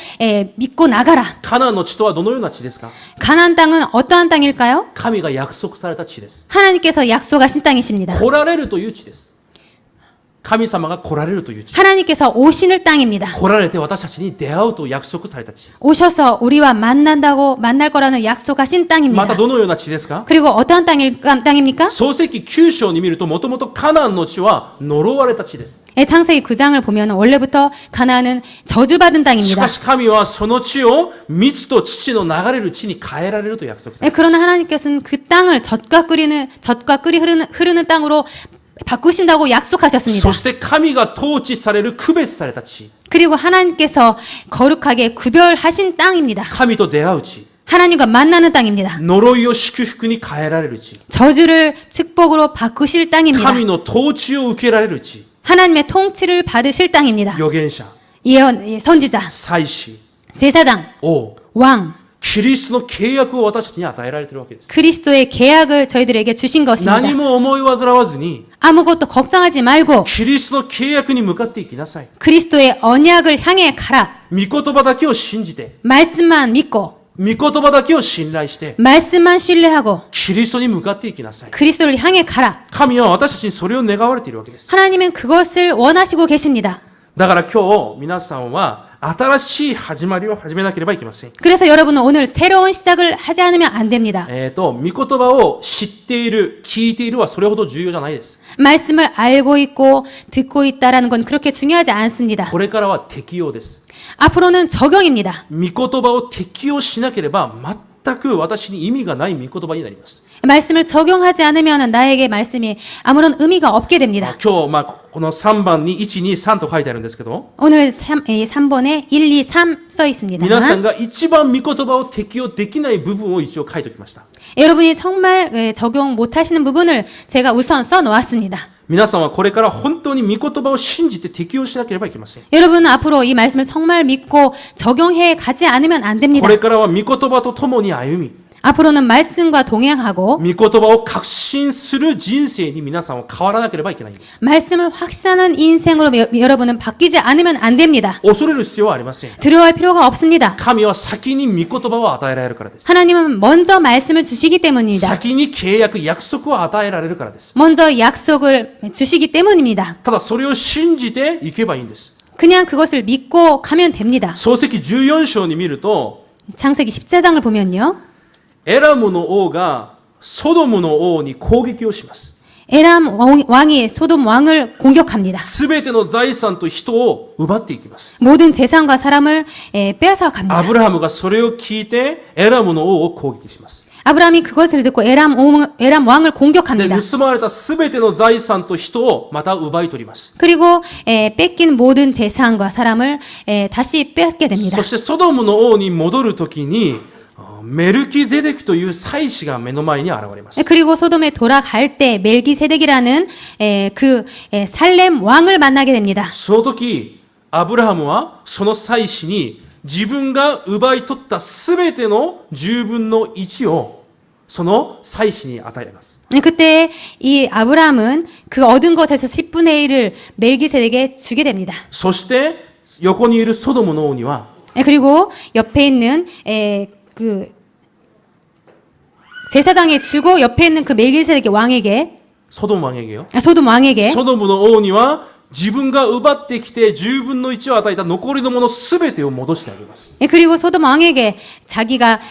Speaker 2: 나가라.
Speaker 1: カナンの地とはどのような地ですか？
Speaker 2: 가나안 땅은 어떠한 땅일까요?
Speaker 1: 神が約束された地です。
Speaker 2: 하나님께서 약속하신 땅이십니다.
Speaker 1: 来られるという地です。神様が来られるという地。
Speaker 2: 하나님께서 오시는 땅입니다.
Speaker 1: 来られて私たちに出会うと約束された地。
Speaker 2: 오셔서 우리와 만날 거라는 약속하신
Speaker 1: ま
Speaker 2: 땅입니다.
Speaker 1: たどのような地ですか？
Speaker 2: 그리고 어떠한 땅입니까?
Speaker 1: 創世記9章に見るともともとカナンの地は呪われた地です。
Speaker 2: 창세기 9장을 보면 원래부터 가나안은 저주받은
Speaker 1: し
Speaker 2: 땅입니다.
Speaker 1: かし神はその地を蜜と乳の流れる地に変えられると約束された。
Speaker 2: 그러나 하나님께서는 그 땅을 젖과 꿀이 흐르는 땅으로 바꾸신다고
Speaker 1: そ
Speaker 2: 약속하셨습니다.
Speaker 1: して神が統治される区別された地。
Speaker 2: 그리고 하나님께서 거룩하게 구별하신 땅입니다.
Speaker 1: 神と出会う地。
Speaker 2: 하나님과 만나는 땅입니다.
Speaker 1: 呪いを祝福に変えられる地。
Speaker 2: 저주를 축복으로 바꾸실 땅입니다.
Speaker 1: 神の統治を受けられる地。
Speaker 2: 하나님의 통치를 받으실 땅입니다.
Speaker 1: 預言者、
Speaker 2: 선지자,
Speaker 1: 祭司、
Speaker 2: 제사장,
Speaker 1: 王、
Speaker 2: 왕,
Speaker 1: キリストの契約を私たちに与えられているわけです。
Speaker 2: 그리스도의 계약을 저희들에게 주신
Speaker 1: 何
Speaker 2: 것입니다.
Speaker 1: も思い煩わずに、
Speaker 2: 아무것도 걱정하지 말고
Speaker 1: キリストの契約に向かっていきなさい。
Speaker 2: 그리스도의 언약을 향해 가라.
Speaker 1: 御言葉だけを信じて、
Speaker 2: 말씀만 믿고
Speaker 1: 御言葉だけを信頼して、
Speaker 2: 말씀만 신뢰하고
Speaker 1: キリストに向かっていきなさい。
Speaker 2: 그리스도를 향해 가라.
Speaker 1: 神は私たちにそれを願われているわけです。
Speaker 2: 하나님은 그것을 원하시고 계십니다.
Speaker 1: だから今日皆さんは新しい始まりを始めなければいけません。
Speaker 2: 그래서 여러분은 오늘 새로운 시작을 하지 않으면 안 됩니다.
Speaker 1: 御言葉を知っている、聞いているはそれほど重要じゃないです。
Speaker 2: 말씀을 알고 있고 듣고 있다라는 건 그렇게 중요하지 않습니다.
Speaker 1: これからは適用です。
Speaker 2: 앞으로는 적용입니다.
Speaker 1: 御言葉を適用しなければ全く私に意味がない御言葉になります。
Speaker 2: 말씀을 적용하지 않으면 나에게 말씀이 아무런 의미가 없게 됩니다.
Speaker 1: 今日、この3番に1、2、3と書いてあるんですけど、
Speaker 2: 오늘 3번에 1, 2, 3 써
Speaker 1: 皆さん
Speaker 2: 있습니다.
Speaker 1: が一番御言葉を適用できない部分を一応書いておきました。
Speaker 2: 여러분이 정말 적용 못하시는 부분을 제가 우선 써 놓았습니다.
Speaker 1: 皆さんはこれから本当に御言葉を信じて適用しなければいけません。
Speaker 2: 여러분은 앞으로 이 말씀을 정말 믿고 적용해 가지 않으면 안
Speaker 1: こ
Speaker 2: 됩니다.
Speaker 1: れからは御言葉と共に歩み、
Speaker 2: 앞으로는 말씀과 동행하고
Speaker 1: 御言葉を確信する人生に皆さんは変わらなければいけないんです。
Speaker 2: 말씀을 확신하는 인생으로 여러분은 바뀌지 않으면 안 됩니다.
Speaker 1: 恐れる必要はありません。
Speaker 2: 두려워할 필요가 없습니다.
Speaker 1: 神は先に御言葉を与えられるからです。
Speaker 2: 하나님은 먼저 말씀을 주시기 때문입니다.
Speaker 1: 先に契約、約束を与えられるからです。
Speaker 2: 먼저 약속을 주시기 때문입니다.
Speaker 1: ただそれを信じていけばいいんです。
Speaker 2: 그냥 그것을 믿고 가면 됩니다.
Speaker 1: 創世記14章に見ると、
Speaker 2: 창세기 14장을 보면요.
Speaker 1: エラムの王がソドムの王に攻撃をします。
Speaker 2: 에람 왕이 소돔 왕을 공격합니다.
Speaker 1: すべての財産と人を奪っていきます。
Speaker 2: 모든 재산과 사람을 빼앗아
Speaker 1: ア
Speaker 2: 갑니다.
Speaker 1: ブラハムがそれを聞いてエラムの王を攻撃します。
Speaker 2: 아브라함이 그것을 듣고 에람 왕을
Speaker 1: で、
Speaker 2: 공격합니다.
Speaker 1: 盗まれたすべての財産と人をまた奪い取ります。
Speaker 2: 그리고 뺏긴 모든 재산과 사람을 다시 빼앗게 됩니다.
Speaker 1: そしてソドムの王に戻るときに、メルキゼデクという祭司が目の前に現れます。
Speaker 2: 그리고 소돔에 돌아갈 때 멜기세덱이라는 그 살렘 왕을 만나게 됩니다.
Speaker 1: その時、アブラハムはその祭司に自分が奪い取ったすべての10分の1をその祭司に与えます。
Speaker 2: 그때 이 아브라함은 그 얻은 것에서 10분의 1을 멜기세덱에게 주게 됩니다.
Speaker 1: そして横にいるソドムの王には
Speaker 2: 그리고 옆에 있는 그 제사장에 주고 옆에 있는 그 멜기세덱의 왕에게
Speaker 1: ソドム왕에게요。
Speaker 2: 소돔 왕에게
Speaker 1: ソドムの王には自分が奪ってきて10分の1を与えた残りのものすべてを戻してあげます。
Speaker 2: 그리고 소돔 왕에게 자기가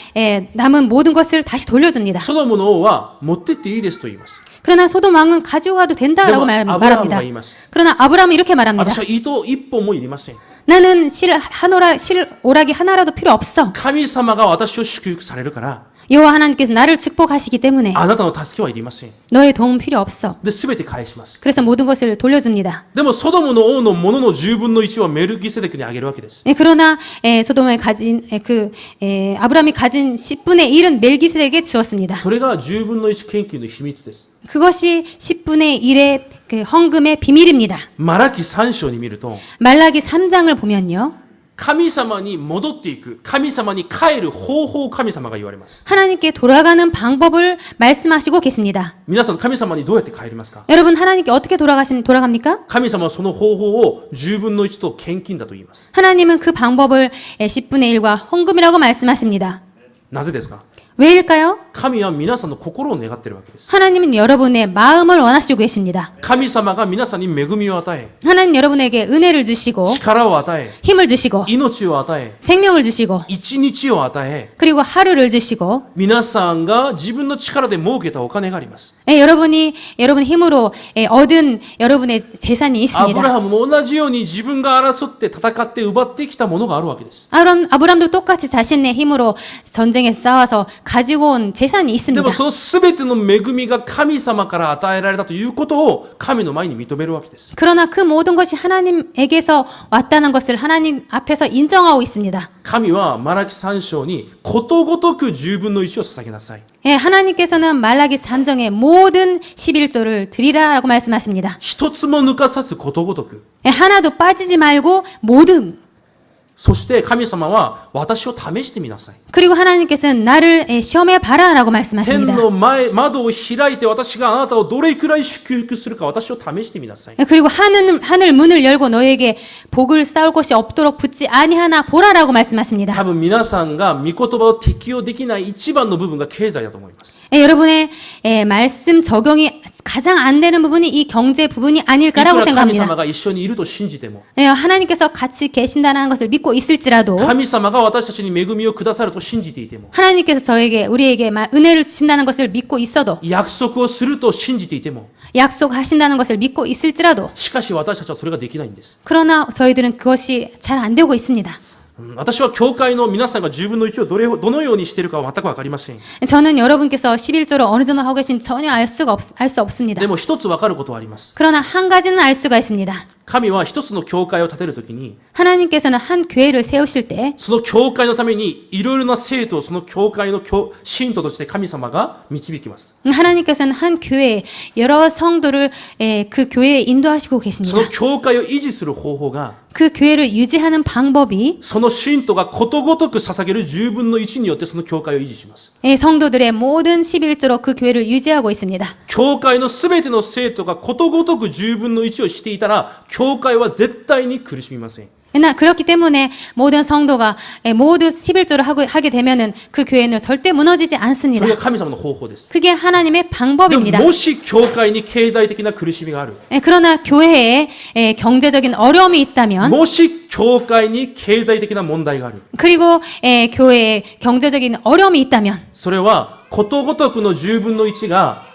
Speaker 2: 남은 모든 것을 다시 돌려줍니다.
Speaker 1: ソドムの王は持ってっていいですと言います。
Speaker 2: 그러나 소돔 왕은 가져가도 된다라고
Speaker 1: 네, 아브라함은
Speaker 2: 말합니다.
Speaker 1: 말이ます.
Speaker 2: 그러나 아브라함은 이렇게 말합니다.
Speaker 1: 私は糸一本もいりません。
Speaker 2: 나는 실 오락이 하나라도 필요 없어.
Speaker 1: 神様が私を祝福されるから、
Speaker 2: 여호와 하나님께서 나를 축복하시기 때문에
Speaker 1: あなたの助けはいりません。
Speaker 2: 너의 도움 필요 없어.
Speaker 1: で、すべて返します。
Speaker 2: 그래서 모든 것을 돌려줍니다.
Speaker 1: でも、ソドムの王のものの10分の1はメルキセデクにあげるわけです。
Speaker 2: 그러나 소돔에 가진 아브라함이 가진 10분의 1은 멜기세덱에게 주었습니다.
Speaker 1: それが10分の1献金の秘密です。
Speaker 2: 그것이 10분의 1의 그 헌금의 비밀입니다.
Speaker 1: マラキ3章に見ると、
Speaker 2: 말라기 3장을 보면요.
Speaker 1: 神様に戻っていく、神様に帰る方法を神様が言われます。
Speaker 2: 하나님께 돌아가는 방법을 말씀하시고 계십니다.
Speaker 1: 皆さん、神様にどうやって帰りますか？
Speaker 2: 여러분 하나님께 어떻게 돌아갑니까?
Speaker 1: 神様はその方法を10分の1と献金だと言います。
Speaker 2: 하나님은 그 방법을 10분의 1과 헌금이라고 말씀하십니다.
Speaker 1: なぜですか？
Speaker 2: 왜일까요?
Speaker 1: 神は皆さんの心を願っているわけです。
Speaker 2: 하나님은 여러분의 마음을 원하시고 계십니다.
Speaker 1: 神様が皆さんに恵みを与え、
Speaker 2: 하나님 여러분에게 은혜를 주시고
Speaker 1: 力を与え、
Speaker 2: 힘을 주시고
Speaker 1: 命を与え、
Speaker 2: 생명을 주시고
Speaker 1: 一日を与え、
Speaker 2: 그리고 하루를 주시고
Speaker 1: 皆さんが自分の力で儲けたお金があります。
Speaker 2: 여러분의 힘으로 얻은 여러분의 재산이
Speaker 1: ア
Speaker 2: 있습니다.
Speaker 1: ブラハムも同じように自分が争って戦って奪ってきたものがあるわけです。
Speaker 2: 아브람도 똑같이 자신의 힘으로 전쟁에 싸워서 가지고 온 재산이
Speaker 1: で
Speaker 2: 있습니다.
Speaker 1: もその全ての恵みが神様から与えられたということを神の前に認めるわけです。
Speaker 2: 그러나 그 모든 것이 하나님에게서 왔다는 것을 하나님 앞에서 인정하고 있습니다.
Speaker 1: 神はマラキ3章にことごとく10分の1を捧げなさい。
Speaker 2: 하나님께서는 말라기 3장에 모든 11조를 드리라라고 말씀하십니다.
Speaker 1: 一つも抜かさずことごとく。
Speaker 2: 하나도 빠지지 말고 모든.
Speaker 1: そして神様は私を試してみなさい。
Speaker 2: 그리고 하나님께서는 나를 시험해 봐라라고
Speaker 1: 天
Speaker 2: 말씀하십니다.
Speaker 1: の窓を開いて私があなたをどれくらい祝福するか私を試してみなさい。
Speaker 2: 그리고 하늘 문을 열고 너에게 복을 쌓을 곳이 없도록 붙지 아니하나 보라라고 말씀하십니다.
Speaker 1: 多分皆さんが御言葉を適用できない一番の部分が経済だと思います。
Speaker 2: 여러분의 말씀 적용이 가장 안 되는 부분이 이 경제 부분이
Speaker 1: いく
Speaker 2: 아닐까라고
Speaker 1: ら神
Speaker 2: 생각합니다.
Speaker 1: 様が一緒にいると信じても、
Speaker 2: 하나님께서 같이 계신다는 것을 믿고 있을지라도
Speaker 1: 神様が私たちに恵みをくださると信じていても、
Speaker 2: 하나님께서 우리에게 은혜를 주신다는 것을 믿고 있어도
Speaker 1: 約束をすると信じていても、
Speaker 2: 약속하신다는 것을 믿고 있을지라도
Speaker 1: しかし私たちはそれができないんです。
Speaker 2: 그러나 저희들은 그것이 잘 안 되고 있습니다.
Speaker 1: 私は教会の皆さんが10分の1をどのようにしているかは全くわかりません。
Speaker 2: 저는 여러분께서 11조를 어느 정도 하고 계신 전혀 알 수 없습니다.
Speaker 1: でも一つわかることはあります。
Speaker 2: 그러나 한 가지는 알 수가 있습니다.
Speaker 1: 神は一つの教会を建てるときに、
Speaker 2: 하나님께서는 한 교회를 세우실 때
Speaker 1: その教会のためにいろいろな生徒をその教会の信徒として神様が導きます。
Speaker 2: 하나님께서는 한 교회에 여러 성도를 그 교회에 인도하시고
Speaker 1: そ
Speaker 2: 계십니다.
Speaker 1: の教会を維持する方法が
Speaker 2: 그 교회를 유지하는 방법이
Speaker 1: その信徒がことごとく捧げる10分の1によってその教会を維持します。
Speaker 2: 성도들의 모든 11조로 그 교회를 유지하고 있습니다.
Speaker 1: 教会のすべての生徒がことごとく10分の1をしていたら、教会は絶対に苦しみません。
Speaker 2: 그렇기 때문에 모든 성도가 모두 11조를 하게 되면은 그 교회는 절대 무너지지
Speaker 1: そ
Speaker 2: 않습니다.
Speaker 1: れが神様の方法です。
Speaker 2: 그게 하나님의
Speaker 1: で
Speaker 2: 방법입니다.
Speaker 1: ももし教会に経済的な苦しみがある、
Speaker 2: 그러나 교회에 경제적인 어려움이 있다면
Speaker 1: もし教会に経済的な問題がある、
Speaker 2: 그리고 교회에 경제적인 어려움이 있다면
Speaker 1: それはことごとくの10分の1が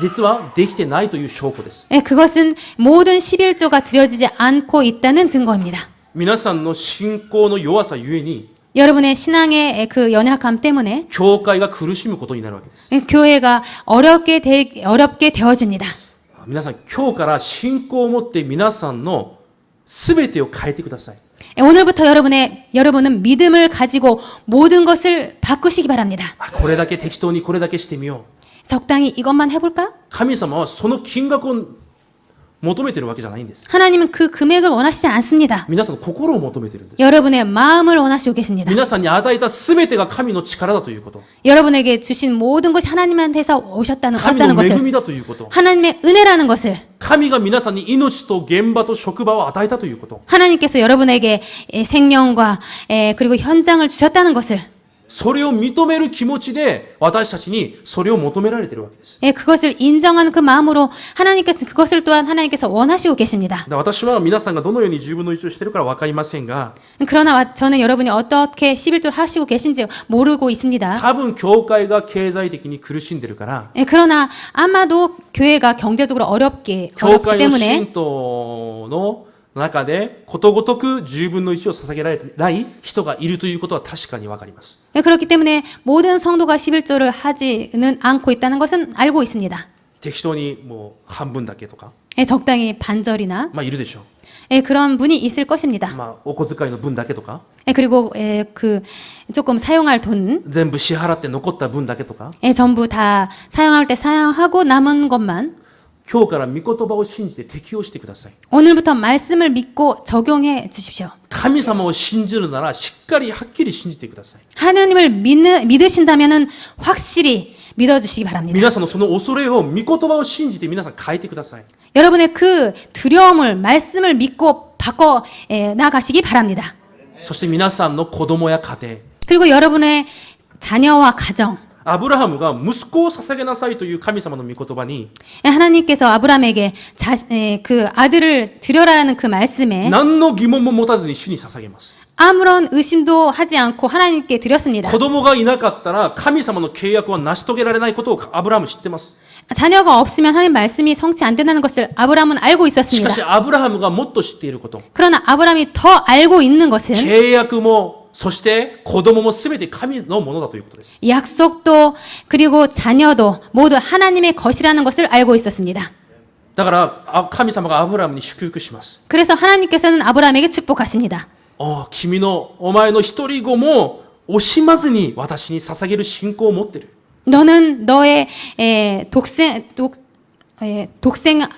Speaker 1: 実はできてないという証拠です。
Speaker 2: 그것은 모든 11조가 드려지지 않고 있다는 증거입니다.
Speaker 1: 皆さんの信仰の弱さゆえに
Speaker 2: 여러분의 신앙의 그 연약함 때문에
Speaker 1: 教会が苦しむことになるわけです。
Speaker 2: 교회가 어렵게 되어집니다.
Speaker 1: 皆さん今日から信仰を持って皆さんのすべてを変えてください。
Speaker 2: 오늘부터 여러분은 믿음을 가지고 모든 것을 바꾸시기 바랍니다.
Speaker 1: これだけ適当にこれだけしてみよう。
Speaker 2: 적당히 이것만 해볼까?
Speaker 1: 神様はその金額を求めてるわけじゃないんです。
Speaker 2: 하나님은 그 금액을 원하시지 않습니다.
Speaker 1: 皆さんの心を求めてるんです。
Speaker 2: 여러분의 마음을 원하시고 계십니다.
Speaker 1: 皆さんに与えたすべてが神の力だということ。
Speaker 2: 여러분에게 주신 모든 것이 하나님한테서 왔다는
Speaker 1: 神の恵
Speaker 2: 것을
Speaker 1: みだということ。
Speaker 2: 하나님의 은혜라는 것을
Speaker 1: 神が皆さんに命と現場と職場を与えたということ。
Speaker 2: 하나님께서 여러분에게 생명과 그리고 현장을 주셨다는 것을
Speaker 1: それを認める気持ちで私たちにそれを求められているわけです。
Speaker 2: 그것을 인정하는 그 마음으로 그것을 또한 하나님께서 원하시고 계십니다.
Speaker 1: 私は皆さんがどのように10分の1をしているから分かりませんが、
Speaker 2: 그러나 저는 여러분이 어떻게 11조를 하시고 계신지 모르고 있습니다.
Speaker 1: 多分教会が経済的に苦しんでるから、
Speaker 2: 그러나 아마도 교회가 경제적으로 어렵기
Speaker 1: 教会の
Speaker 2: 때문에
Speaker 1: 信徒の中でことごとく10分の1を捧げられてない人がいるということは確かに分かります。
Speaker 2: 그렇기 때문에 모든 성도가 11조를 하지는 않고 있다는 것은 알고 있습니다.
Speaker 1: 適当にもう半分だけとか、
Speaker 2: 적당히 반절이나
Speaker 1: まあいるでしょ
Speaker 2: 그런 분이 있을 것입니다.
Speaker 1: う。まあお小遣いの分だけとか、
Speaker 2: 그리고 그 조금 사용할 돈
Speaker 1: 全部支払って残った分だけとか、
Speaker 2: 전부 다 사용할 때 사용하고 남은 것만
Speaker 1: 今日から御言葉を信じて適用してください。
Speaker 2: 오늘부터 말씀을 믿고 적용해 주십시오.
Speaker 1: 神様を信じるならしっかりはっきり信じてください。
Speaker 2: 하나님을 믿으신다면은 확실히 믿어주시기 바랍니다.
Speaker 1: 皆さんのその恐れを御言葉を信じて皆さん変えてください。
Speaker 2: 여러분의 그 두려움을 말씀을 믿고 바꿔 나가시기 바랍니다.
Speaker 1: そして皆さんの子供や家庭、
Speaker 2: 그리고 여러분의 자녀와 가정
Speaker 1: アブラハムが息子を捧げなさいという神様の御言葉に
Speaker 2: 하나님께서 아브라함에게 그 아들을 드려라라는 그 말씀에
Speaker 1: 何の疑問も持たずに主に捧げます。
Speaker 2: 아무런 의심도 하지 않고 하나님께 드렸습니다.
Speaker 1: 子供がいなかったら神様の契約は成し遂げられないことをアブラハム知ってます。
Speaker 2: 자녀가 없으면 하나님 말씀이 성취 안 된다는 것을 아브라함은 알고
Speaker 1: しか
Speaker 2: 있었습니다.
Speaker 1: しアブラハムがもっと知っていること、
Speaker 2: 그러나 아브라함이 더 알고 있는 것은
Speaker 1: 契約もそして子供もすべて神のものだということです。
Speaker 2: 약속도 그리고 자녀도 모두 하나님의 것이라는 것을 알고 있었습니다.
Speaker 1: だから神様がアブラハムに祝福します。
Speaker 2: 그래서 하나님께서는 아브라함에게 축복하십니다.
Speaker 1: お前の一人子も惜しまずに私に捧げる信仰を持っている。
Speaker 2: 너는 너의 독생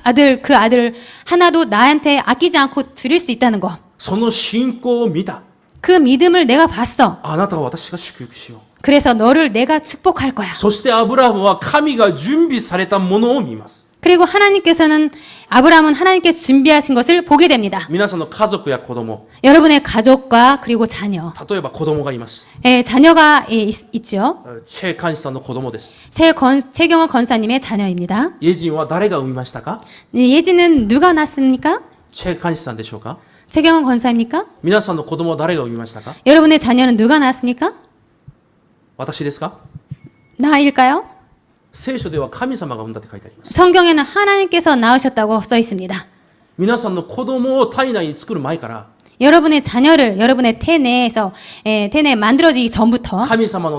Speaker 2: 아들 그 아들 하나도 나한테 아끼지 않고 드릴 수 있다는 거.
Speaker 1: その信仰を見た。
Speaker 2: 그 믿음을 내가 봤어.
Speaker 1: あなたは私が祝福しよう。
Speaker 2: 그래서 너를 내가 축복할 거야.
Speaker 1: そしてアブラハムは神が準備されたものを見ます。
Speaker 2: 그리고 하나님께서는 아브라함은 하나님께 준비하신 것을 보게 됩니다.
Speaker 1: 皆さんの家族や子供、
Speaker 2: 여러분의 가족과 그리고 자녀.
Speaker 1: 例えば子供がいます。
Speaker 2: 자녀가 있죠.
Speaker 1: チェ監視さんの子供です。
Speaker 2: 최경호 권사님의 자녀입니다.
Speaker 1: イェジンは誰が産みましたか？
Speaker 2: 예지는 누가 낳습니까?
Speaker 1: チェ監視さんでしょうか？
Speaker 2: 최경호 권사입니까?
Speaker 1: 皆さんの子供は誰が産みましたか？
Speaker 2: 여러분의 자녀는 누가 낳았습니까?
Speaker 1: 私ですか？
Speaker 2: 나일까요?
Speaker 1: 聖書では神様が産んだって書いてあります。
Speaker 2: 성경에는 하나님께서 낳으셨다고 써 있습니다.
Speaker 1: 皆さんの子供を体内に作る前から
Speaker 2: 여러분의 자녀를 여러분의 태내에 만들어지기 전부터
Speaker 1: 神様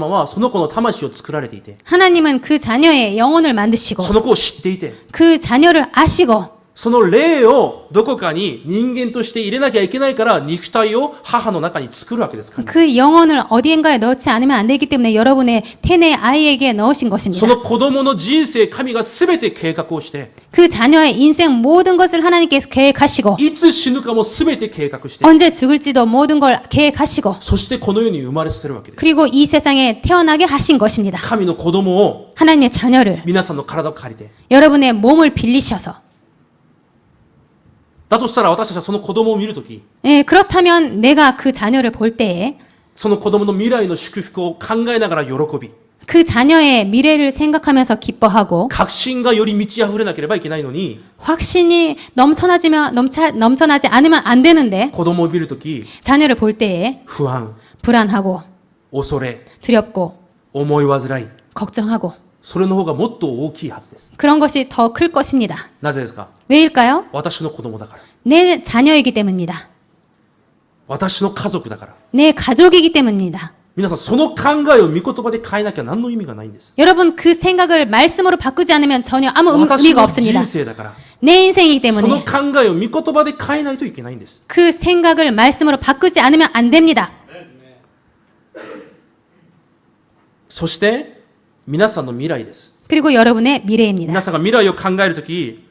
Speaker 1: はその子の魂を作られていて、
Speaker 2: 하나님은 그 자녀의 영혼을 만드시고
Speaker 1: その子を知っていて、
Speaker 2: 그 자녀를 아시고
Speaker 1: その霊をどこかに人間として入れなきゃいけないから肉体を母の中に作るわけですから。
Speaker 2: 그 영혼을 어디엔가에 넣지 않으면 안 되기 때문에 여러분의 태내 아이에게 넣으신
Speaker 1: そ
Speaker 2: 것입니다.
Speaker 1: の子供の人生、神が全て計画をして、
Speaker 2: 그 자녀의 인생 모든 것을 하나님께서 계획하시고
Speaker 1: いつ死ぬかも全て計画して、
Speaker 2: 언제 죽을지도 모든 걸 계획하시고
Speaker 1: そしてこの世に生まれさせるわけです。
Speaker 2: 그리고 이 세상에 태어나게 하신 것입니다.
Speaker 1: 神の子供を
Speaker 2: 하나님의 자녀를
Speaker 1: 皆さんの体を借りて、
Speaker 2: 여러분의 몸을 빌리셔서
Speaker 1: だとしたら私たちはその子供を見るとき、
Speaker 2: 예, 그렇다면 내가 그 자녀를 볼 때에
Speaker 1: その子供の未来の祝福を考えながら喜び、
Speaker 2: 그 자녀의 미래를 생각하면서 기뻐하고
Speaker 1: 確信がより満ち溢れなければいけないのに、
Speaker 2: 확신이 넘쳐나지 않으면 안 되는데
Speaker 1: 子供を見るとき、
Speaker 2: 자녀를 볼 때에
Speaker 1: 不安、
Speaker 2: 불안하고
Speaker 1: 恐れ、
Speaker 2: 두렵고
Speaker 1: 思い煩い、
Speaker 2: 걱정하고
Speaker 1: それの方がもっと大きいはずです。
Speaker 2: 그런 것이 더 클 것입니다.
Speaker 1: なぜですか？
Speaker 2: 왜일까요?
Speaker 1: 私の子供だから。
Speaker 2: 내 자녀이기 때문입니다.
Speaker 1: 私の家族だから。
Speaker 2: 내 가족이기 때문입니다.
Speaker 1: 皆さん、その考えを御言葉で変えなきゃ何の意味がないんです。
Speaker 2: 여러분 그 생각을 말씀으로 바꾸지 않으면 전혀 아무
Speaker 1: 私
Speaker 2: 의미가
Speaker 1: の
Speaker 2: 없습니다.
Speaker 1: 人生だから。
Speaker 2: 내 인생이기
Speaker 1: その
Speaker 2: 때문에
Speaker 1: 考えを御言葉で変えないといけないんです。
Speaker 2: 그 생각을 말씀으로 바꾸지 않으면 안 됩니다.
Speaker 1: そして、皆さんの未来です。
Speaker 2: 그리고 여러분의 미래입니다.
Speaker 1: 皆さんが未来を考えるとき、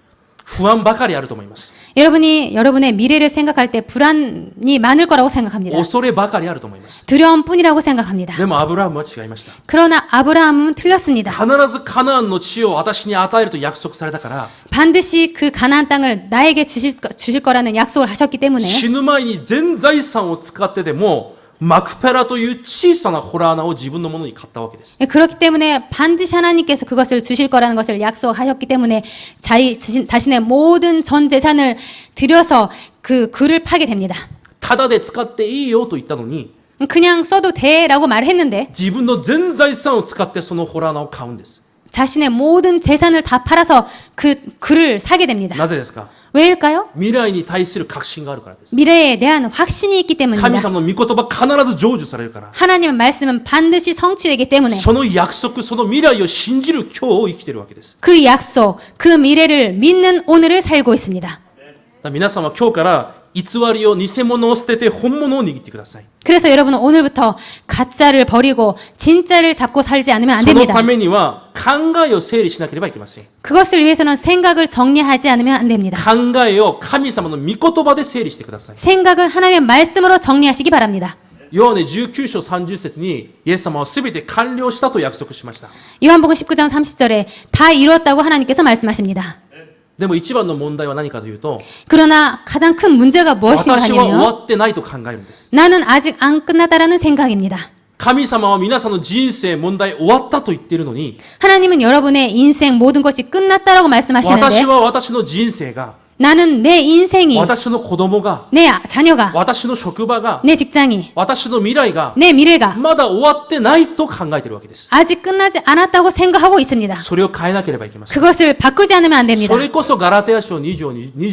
Speaker 1: 不安ばかりあると思います。
Speaker 2: 여러분이 여러분의 미래를 생각할 때 불안이 많을 거라고 생각합니다.
Speaker 1: 恐ればかりあると思います。
Speaker 2: 두려움뿐이라고 생각합니다.
Speaker 1: でもアブラハムは違いました。
Speaker 2: 그러나 아브라함은 틀렸습니다.
Speaker 1: 必ずカナンの地を私に与えると約束されたから、
Speaker 2: 반드시 그 가나안 땅을 나에게 주실 거라는 약속을 하셨기 때문에
Speaker 1: 死ぬ前に全財産を使ってでも、マクペラという小さなホラー穴を自分のものに買ったわけです。
Speaker 2: 그렇기 때문에 반드시 하나님께서 그것을 주실 거라는 것을 약속하셨기 때문에 자신의 모든 전 재산을 들여서 그 굴을 파게 됩니다.
Speaker 1: ただで使っていいよと言ったのに、
Speaker 2: 그냥 써도 돼라고 말했는데
Speaker 1: 自分の全財産を使ってそのホラー穴を買うんです。
Speaker 2: 자신의 모든 재산을 다 팔아서 그 굴을 사게 됩니다.
Speaker 1: なぜですか？
Speaker 2: 왜일까요?
Speaker 1: 未来に対する確信があるからです。
Speaker 2: 미래에 대한 확신이 있기
Speaker 1: 神
Speaker 2: 때문입니다.
Speaker 1: 様の御言葉必ず成就されるから。
Speaker 2: 하나님의 말씀은 반드시 성취되기 때문에
Speaker 1: その約束、その未来を信じる今日を生きているわけです。
Speaker 2: 그 약속, 그 미래를 믿는 오늘을 살고 있습니다.
Speaker 1: だから皆さんは今日から偽りを、偽物を捨てて本物を握ってください。
Speaker 2: 그래서 여러분은 오늘부터 가짜를 버리고 진짜를 잡고 살지 않으면 안
Speaker 1: その
Speaker 2: 됩니다.
Speaker 1: ためには考えを整理しなければいけません。
Speaker 2: 그것을 위해서는 생각을 정리하지 않으면 안 됩니다.
Speaker 1: 考えを神様の御言葉で整理してください。
Speaker 2: 생각을 하나님의 말씀으로 정리하시기 바랍니다.
Speaker 1: ヨハネ19章30節にイエス様は全て完了したと約束しました。
Speaker 2: 요한복음 19장 30절에 다 이루었다고 하나님께서 말씀하십니다.
Speaker 1: でも一番の問題は何かというと、
Speaker 2: 그러나 가장 큰 문제가 무엇인가
Speaker 1: 私は終わ
Speaker 2: 하냐면
Speaker 1: ってないと考えるんです。
Speaker 2: 나는 아직 안 끝났다라는 생각입니다.
Speaker 1: 神様は皆さんの人生、問題終わったと言っているのに、
Speaker 2: 하나님은 여러분의 인생 모든 것이 끝났다라고 말씀하시는데
Speaker 1: 私は私の人生が、
Speaker 2: 나는 내 인생이
Speaker 1: 私の子供が、
Speaker 2: 내 자녀가
Speaker 1: 私の職場が、
Speaker 2: 내 직장이
Speaker 1: 私の未来が、
Speaker 2: 내 미래가
Speaker 1: まだ終わってないと考えているわけです。
Speaker 2: 아직 끝나지 않았다고 생각하고 있습니다.
Speaker 1: それを変えなければいけません。
Speaker 2: 그것을 바꾸지 않으면 안 됩니다.
Speaker 1: それこそガラテヤ書2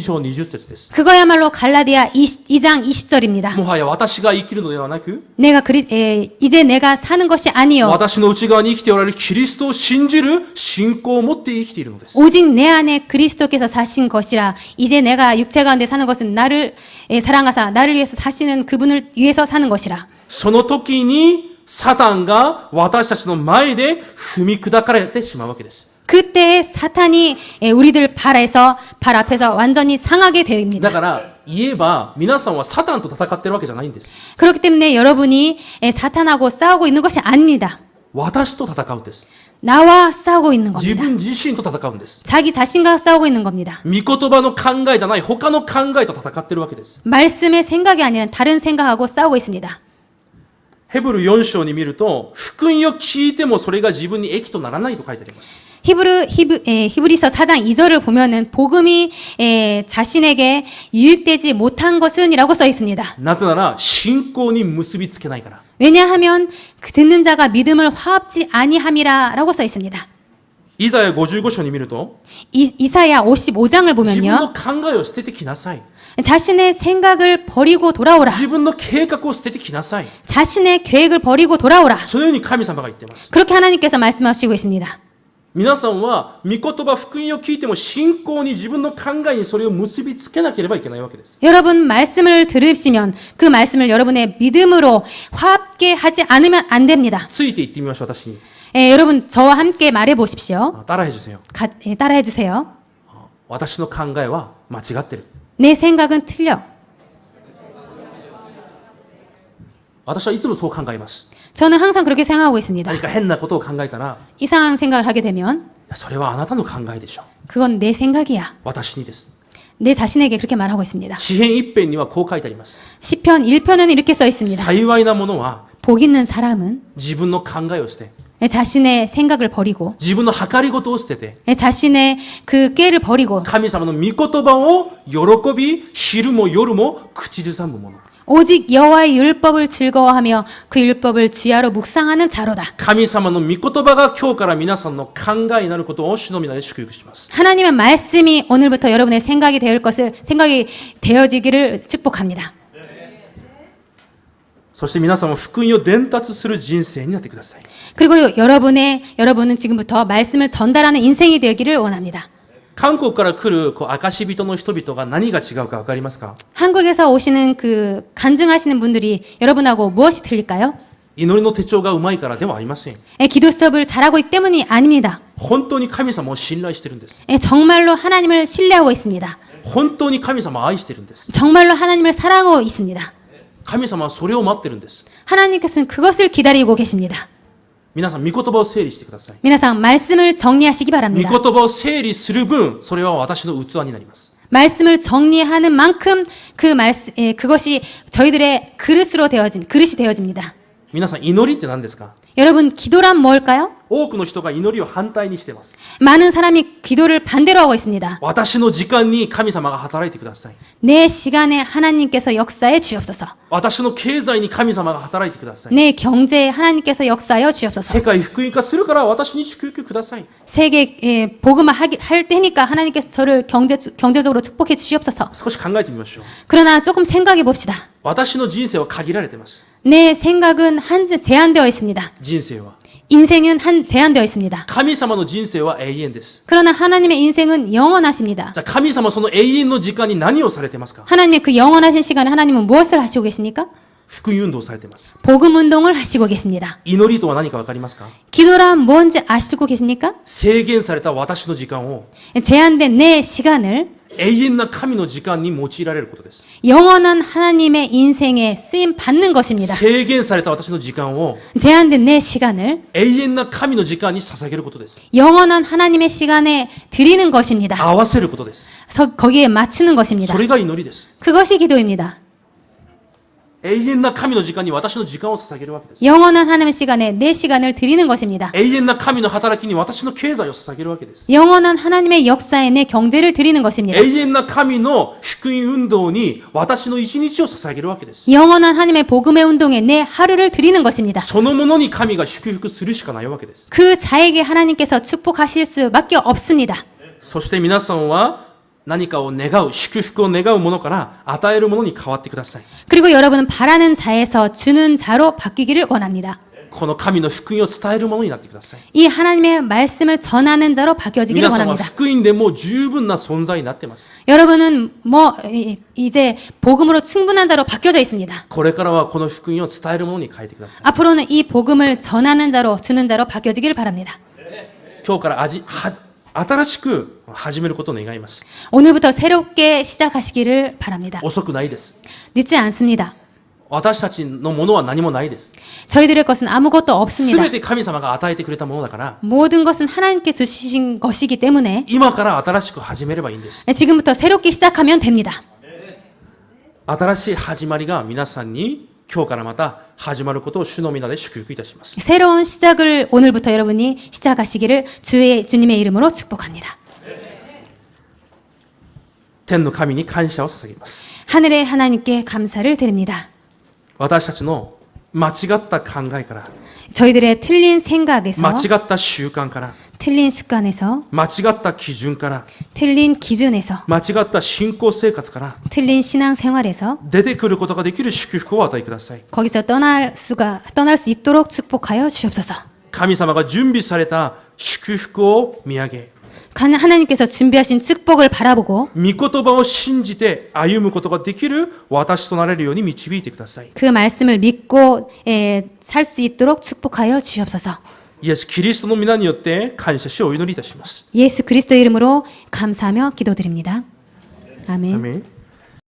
Speaker 1: 章20節です。
Speaker 2: 그거야말로 갈라디아 2장 20절입니다.
Speaker 1: もはや私が生きるのではなく、
Speaker 2: 이제 내가 사는 것이 아니요
Speaker 1: 私の内側に生きておられるキリストを信じる信仰を持って生きているのです。
Speaker 2: 오직 내 안에 그리스도께서 사신 것이라 이제 내가 육체 가운데 사는 것은 나를 사랑하사 나를 위해서 사시는 그분을 위해서 사는 것이라.
Speaker 1: その時にサタンが私たちの前で踏み砕かれてしまうわけです。
Speaker 2: 그때 사탄이 우리들 발 앞에서 완전히 상하게 됩니다.
Speaker 1: だから言えば皆さんはサタンと戦ってるわけじゃないんです。
Speaker 2: 그렇기 때문에 여러분이 사탄하고 싸우고 있는 것이 아닙니다.
Speaker 1: 私と戦うんです。
Speaker 2: 나와 싸우고 있는
Speaker 1: 自
Speaker 2: 겁니다.
Speaker 1: 分自身と戦うんです。
Speaker 2: 자기 자신과 싸우고 있는 겁니다.
Speaker 1: 御言葉の考えじゃない他の考えと戦ってるわけです。
Speaker 2: 말씀의 생각이 아니라 다른 생각하고 싸우고 있습니다.
Speaker 1: ヘブル4章に見ると、福音を聞いてもそれが自分に益とならないと書いてあります。
Speaker 2: 히브리서 4장 2절을 보면은 복음이 자신에게 유익되지 못한 것은이라고 써 있습니다.
Speaker 1: なぜなら信仰に結びつけないから。
Speaker 2: 왜냐하면 그 듣는 자가 믿음을 화합지 아니함이라라고 써 있습니다.
Speaker 1: イザヤ55章に見ると、
Speaker 2: 이사야 55장을
Speaker 1: 自分の
Speaker 2: 보면요.
Speaker 1: 考えを捨ててきなさい。
Speaker 2: 자신의 생각을 버리고 돌아오라.
Speaker 1: 自分の計画を捨ててきなさい。
Speaker 2: 자신의 계획을 버리고 돌아오라.
Speaker 1: そのように神様が言っています。
Speaker 2: 그렇게 하나님께서 말씀하시고 있습니다.
Speaker 1: 皆さんは御言葉福音を聞いても信仰に自分の考えにそれを結びつけなければいけないわけです。
Speaker 2: 여러분 말씀을 들으시면 그 말씀을 여러분의 믿음으로 화합하지 않으면 안 됩니다.
Speaker 1: ついていってみましょう、私に。
Speaker 2: 여러분 저와 함께 말해 보십시오.
Speaker 1: 따라해 주세요.
Speaker 2: 따라해 주세요.
Speaker 1: 私の考えは間違ってる。
Speaker 2: 내 생각은 틀려.
Speaker 1: 私はいつもそう考えます。
Speaker 2: 저는 항상 그렇게 생각하고 있습니다.
Speaker 1: 何か変なことを考えたら、
Speaker 2: 이상한 생각을 하게 되면
Speaker 1: それはあなたの考えでしょう。
Speaker 2: 그건 내 생각이야.
Speaker 1: 私にです。
Speaker 2: 내 자신에게 그렇게 말하고 있습니다.
Speaker 1: 詩編一編にはこう書いてあります。
Speaker 2: 시편 1편에는 이렇게 써 있습니다.
Speaker 1: 幸いなものは
Speaker 2: 복 있는 사람은
Speaker 1: 自分の考えを捨て、
Speaker 2: 자신의 생각을 버리고
Speaker 1: 自分の計りごとを捨てて、
Speaker 2: 자신의 그 꾀를 버리고
Speaker 1: 神様の御言葉を喜び、昼も夜も口ずさむもの。
Speaker 2: 오직 여호와의 율법을 즐거워하며 그 율법을 지하로 묵상하는 자로다.
Speaker 1: 神様の御言葉が今日から皆さんの考えになることを主の皆で祝福します。
Speaker 2: 하나님의 말씀이 오늘부터 여러분의 생각이 되어지기를 축복합니다.
Speaker 1: そして皆さんも福音を伝達する人生になってください。
Speaker 2: 그리고 여러분은 지금부터 말씀을 전달하는 인생이 되기를 원합니다.
Speaker 1: 韓国から来る証人の人々が何が違うか分かりますか？
Speaker 2: 한국에서 오시는 그 간증하시는 분들이 여러분하고 무엇이 틀릴까요?
Speaker 1: 祈りの手帳がうまいからではありません。
Speaker 2: 기도 수업을 잘하고 있기 때문이 아닙니다.
Speaker 1: 本当に神様を信頼してるんです。
Speaker 2: 정말로 하나님을 신뢰하고 있습니다.
Speaker 1: 本当に神様を愛してるんです。
Speaker 2: 정말로 하나님을 사랑하고 있습니다.
Speaker 1: 神様はそれを待ってるんです。
Speaker 2: 하나님께서는 그것을 기다리고 계십니다.
Speaker 1: 皆さん、御言葉を整理してください。
Speaker 2: 皆さん 말씀을 정리하시기
Speaker 1: 御
Speaker 2: 바랍니다.
Speaker 1: 言葉を整理する分、それは私の器になります。
Speaker 2: 말씀을 정리하는 만큼 그것이 저희들의 그릇이 되어집니다.
Speaker 1: 皆さん、祈りって何ですか？
Speaker 2: 여러분 기도란 뭘까요?
Speaker 1: 多くの人が祈りを反対にしています。
Speaker 2: 많은 사람이 기도를 반대로 하고 있습니다.
Speaker 1: 私の時間に神様が働いてください。
Speaker 2: 내 시간에 하나님께서 역사해 주옵소서.
Speaker 1: 私の経済に神様が働いてください。
Speaker 2: 내 경제에 하나님께서 역사하여 주옵소서.
Speaker 1: 世界福音化するから私に祝福ください。
Speaker 2: 세계 복음화 할 때니까 하나님께서 저를 경제적으로 축복해 주시옵소서.
Speaker 1: 少し考えてみましょう。
Speaker 2: 그러나 조금 생각해 봅시다.
Speaker 1: 私の人生は限られています。
Speaker 2: 내 생각은 제한되어 있습니다.
Speaker 1: 人生は。
Speaker 2: 인생은 제한되어 있습니다.
Speaker 1: 神様の人生は永遠です。
Speaker 2: 그러나 하나님의 인생은 영원하십니다.
Speaker 1: じゃあ神様はその永遠の時間に何をされてますか？
Speaker 2: 하나님의 그 영원하신 시간에 하나님은 무엇을 하시고 계십니까?
Speaker 1: 福音運動をされています。
Speaker 2: 복음 운동을 하시고 계십니다.
Speaker 1: 祈りとは何か分かりますか？
Speaker 2: 기도란 뭔지 아시고 계십니까?
Speaker 1: 制限された私の時間を
Speaker 2: 제한된 내 시간을
Speaker 1: 永遠な神の時間に用いられることです。
Speaker 2: 영원한 하나님의 인생에 쓰임 받는 것입니다.
Speaker 1: 制限された私の時間を
Speaker 2: 제한된 내 시간을
Speaker 1: 永遠な神の時間に捧げることです。
Speaker 2: 영원한 하나님의 시간에 드리는 것입니다.
Speaker 1: 合わせることです。
Speaker 2: 거기에 맞추는 것입니다.
Speaker 1: それが祈りです。
Speaker 2: 그것이 기도입니다.
Speaker 1: 永遠な神の時間に私の時間を捧げるわけです。
Speaker 2: 영원한 하나님의 시간에 내 시간을 드리는 것입니다.
Speaker 1: 永遠な神の働きに私の経済を捧げるわけです。
Speaker 2: 영원한 하나님의 역사에 내 경제를 드리는 것입니다.
Speaker 1: 永遠な神の福音運動に私の一日を捧げるわけです。
Speaker 2: 영원한 하나님의 복음의 운동에 내 하루를 드리는 것입니다.
Speaker 1: そのものに神が祝福するしかないわけです。
Speaker 2: 그 자에게 하나님께서 축복하실 수밖에 없습니다.
Speaker 1: そして皆さんは何かを願う、祝福を願うものから与えるものに変わってください。
Speaker 2: 그리고 여러분은 바라는 자에서 주는 자로 바뀌기를 원합니다.
Speaker 1: この神の福音を伝えるものになってください。
Speaker 2: 이 하나님의 말씀을 전하는 자로 바뀌어지기를
Speaker 1: 皆さんは
Speaker 2: 원합니다.
Speaker 1: 福音でもう十分な存在になっています。
Speaker 2: 여러분은 이제 복음으로 충분한 자로 바뀌어져 있습니다.
Speaker 1: これからはこの福音を伝えるものに変えてください。
Speaker 2: 앞으로는 이 복음을 전하는 자로 주는 자로 바뀌어지기를 바랍니다.
Speaker 1: 今日から新しく始めることを願います。
Speaker 2: 오늘부터 새롭게 시작하시기를 바랍니다.
Speaker 1: 遅くないです。
Speaker 2: 늦지 않습니다.
Speaker 1: 私たちのものは何もないです。
Speaker 2: 저희들의 것은 아무것도
Speaker 1: す
Speaker 2: 없습니다.
Speaker 1: べて神様が与えてくれたものだから、
Speaker 2: 모든 것은 하나님께 주신 것이기 때문에
Speaker 1: 今から新しく始めればいいんです。
Speaker 2: 지금부터 새롭게 시작하면 됩니다.
Speaker 1: 新しい始まりが皆さんに今日からまた始まることを主の皆で祝福いたします。
Speaker 2: 새로운 시작을 오늘부터 여러분이 시작하시기를 주님의 이름으로 축복합니다.
Speaker 1: 天の神に感謝を捧げます。
Speaker 2: 하늘의 하나님께 감사를 드립니다.
Speaker 1: 私たちの間違った考えから、
Speaker 2: 저희들의 틀린 생각에서
Speaker 1: 間違った習慣から、
Speaker 2: 틀린 습관에서
Speaker 1: 間違った基準から、
Speaker 2: 틀린 기준에서
Speaker 1: 間違った信仰生活から
Speaker 2: 틀린 신앙생활에서
Speaker 1: 出てくることができる祝福を与えください。
Speaker 2: 거기서 떠날 수 있도록 축복하여 주옵소서.
Speaker 1: 神様が準備された祝福を見上げ、
Speaker 2: 하나님께서 준비하신 축복을 바라보고
Speaker 1: 御言葉を信じて歩むことができる私となれるように導いてください。
Speaker 2: 그 말씀을 믿고 살 수 있도록 축복하여 주시옵소서.
Speaker 1: イエス・キリストの皆によって感謝しお祈りいたします。
Speaker 2: 예수 그리스도 이름으로 감사하며 기도드립니다. 아멘.
Speaker 1: 아멘.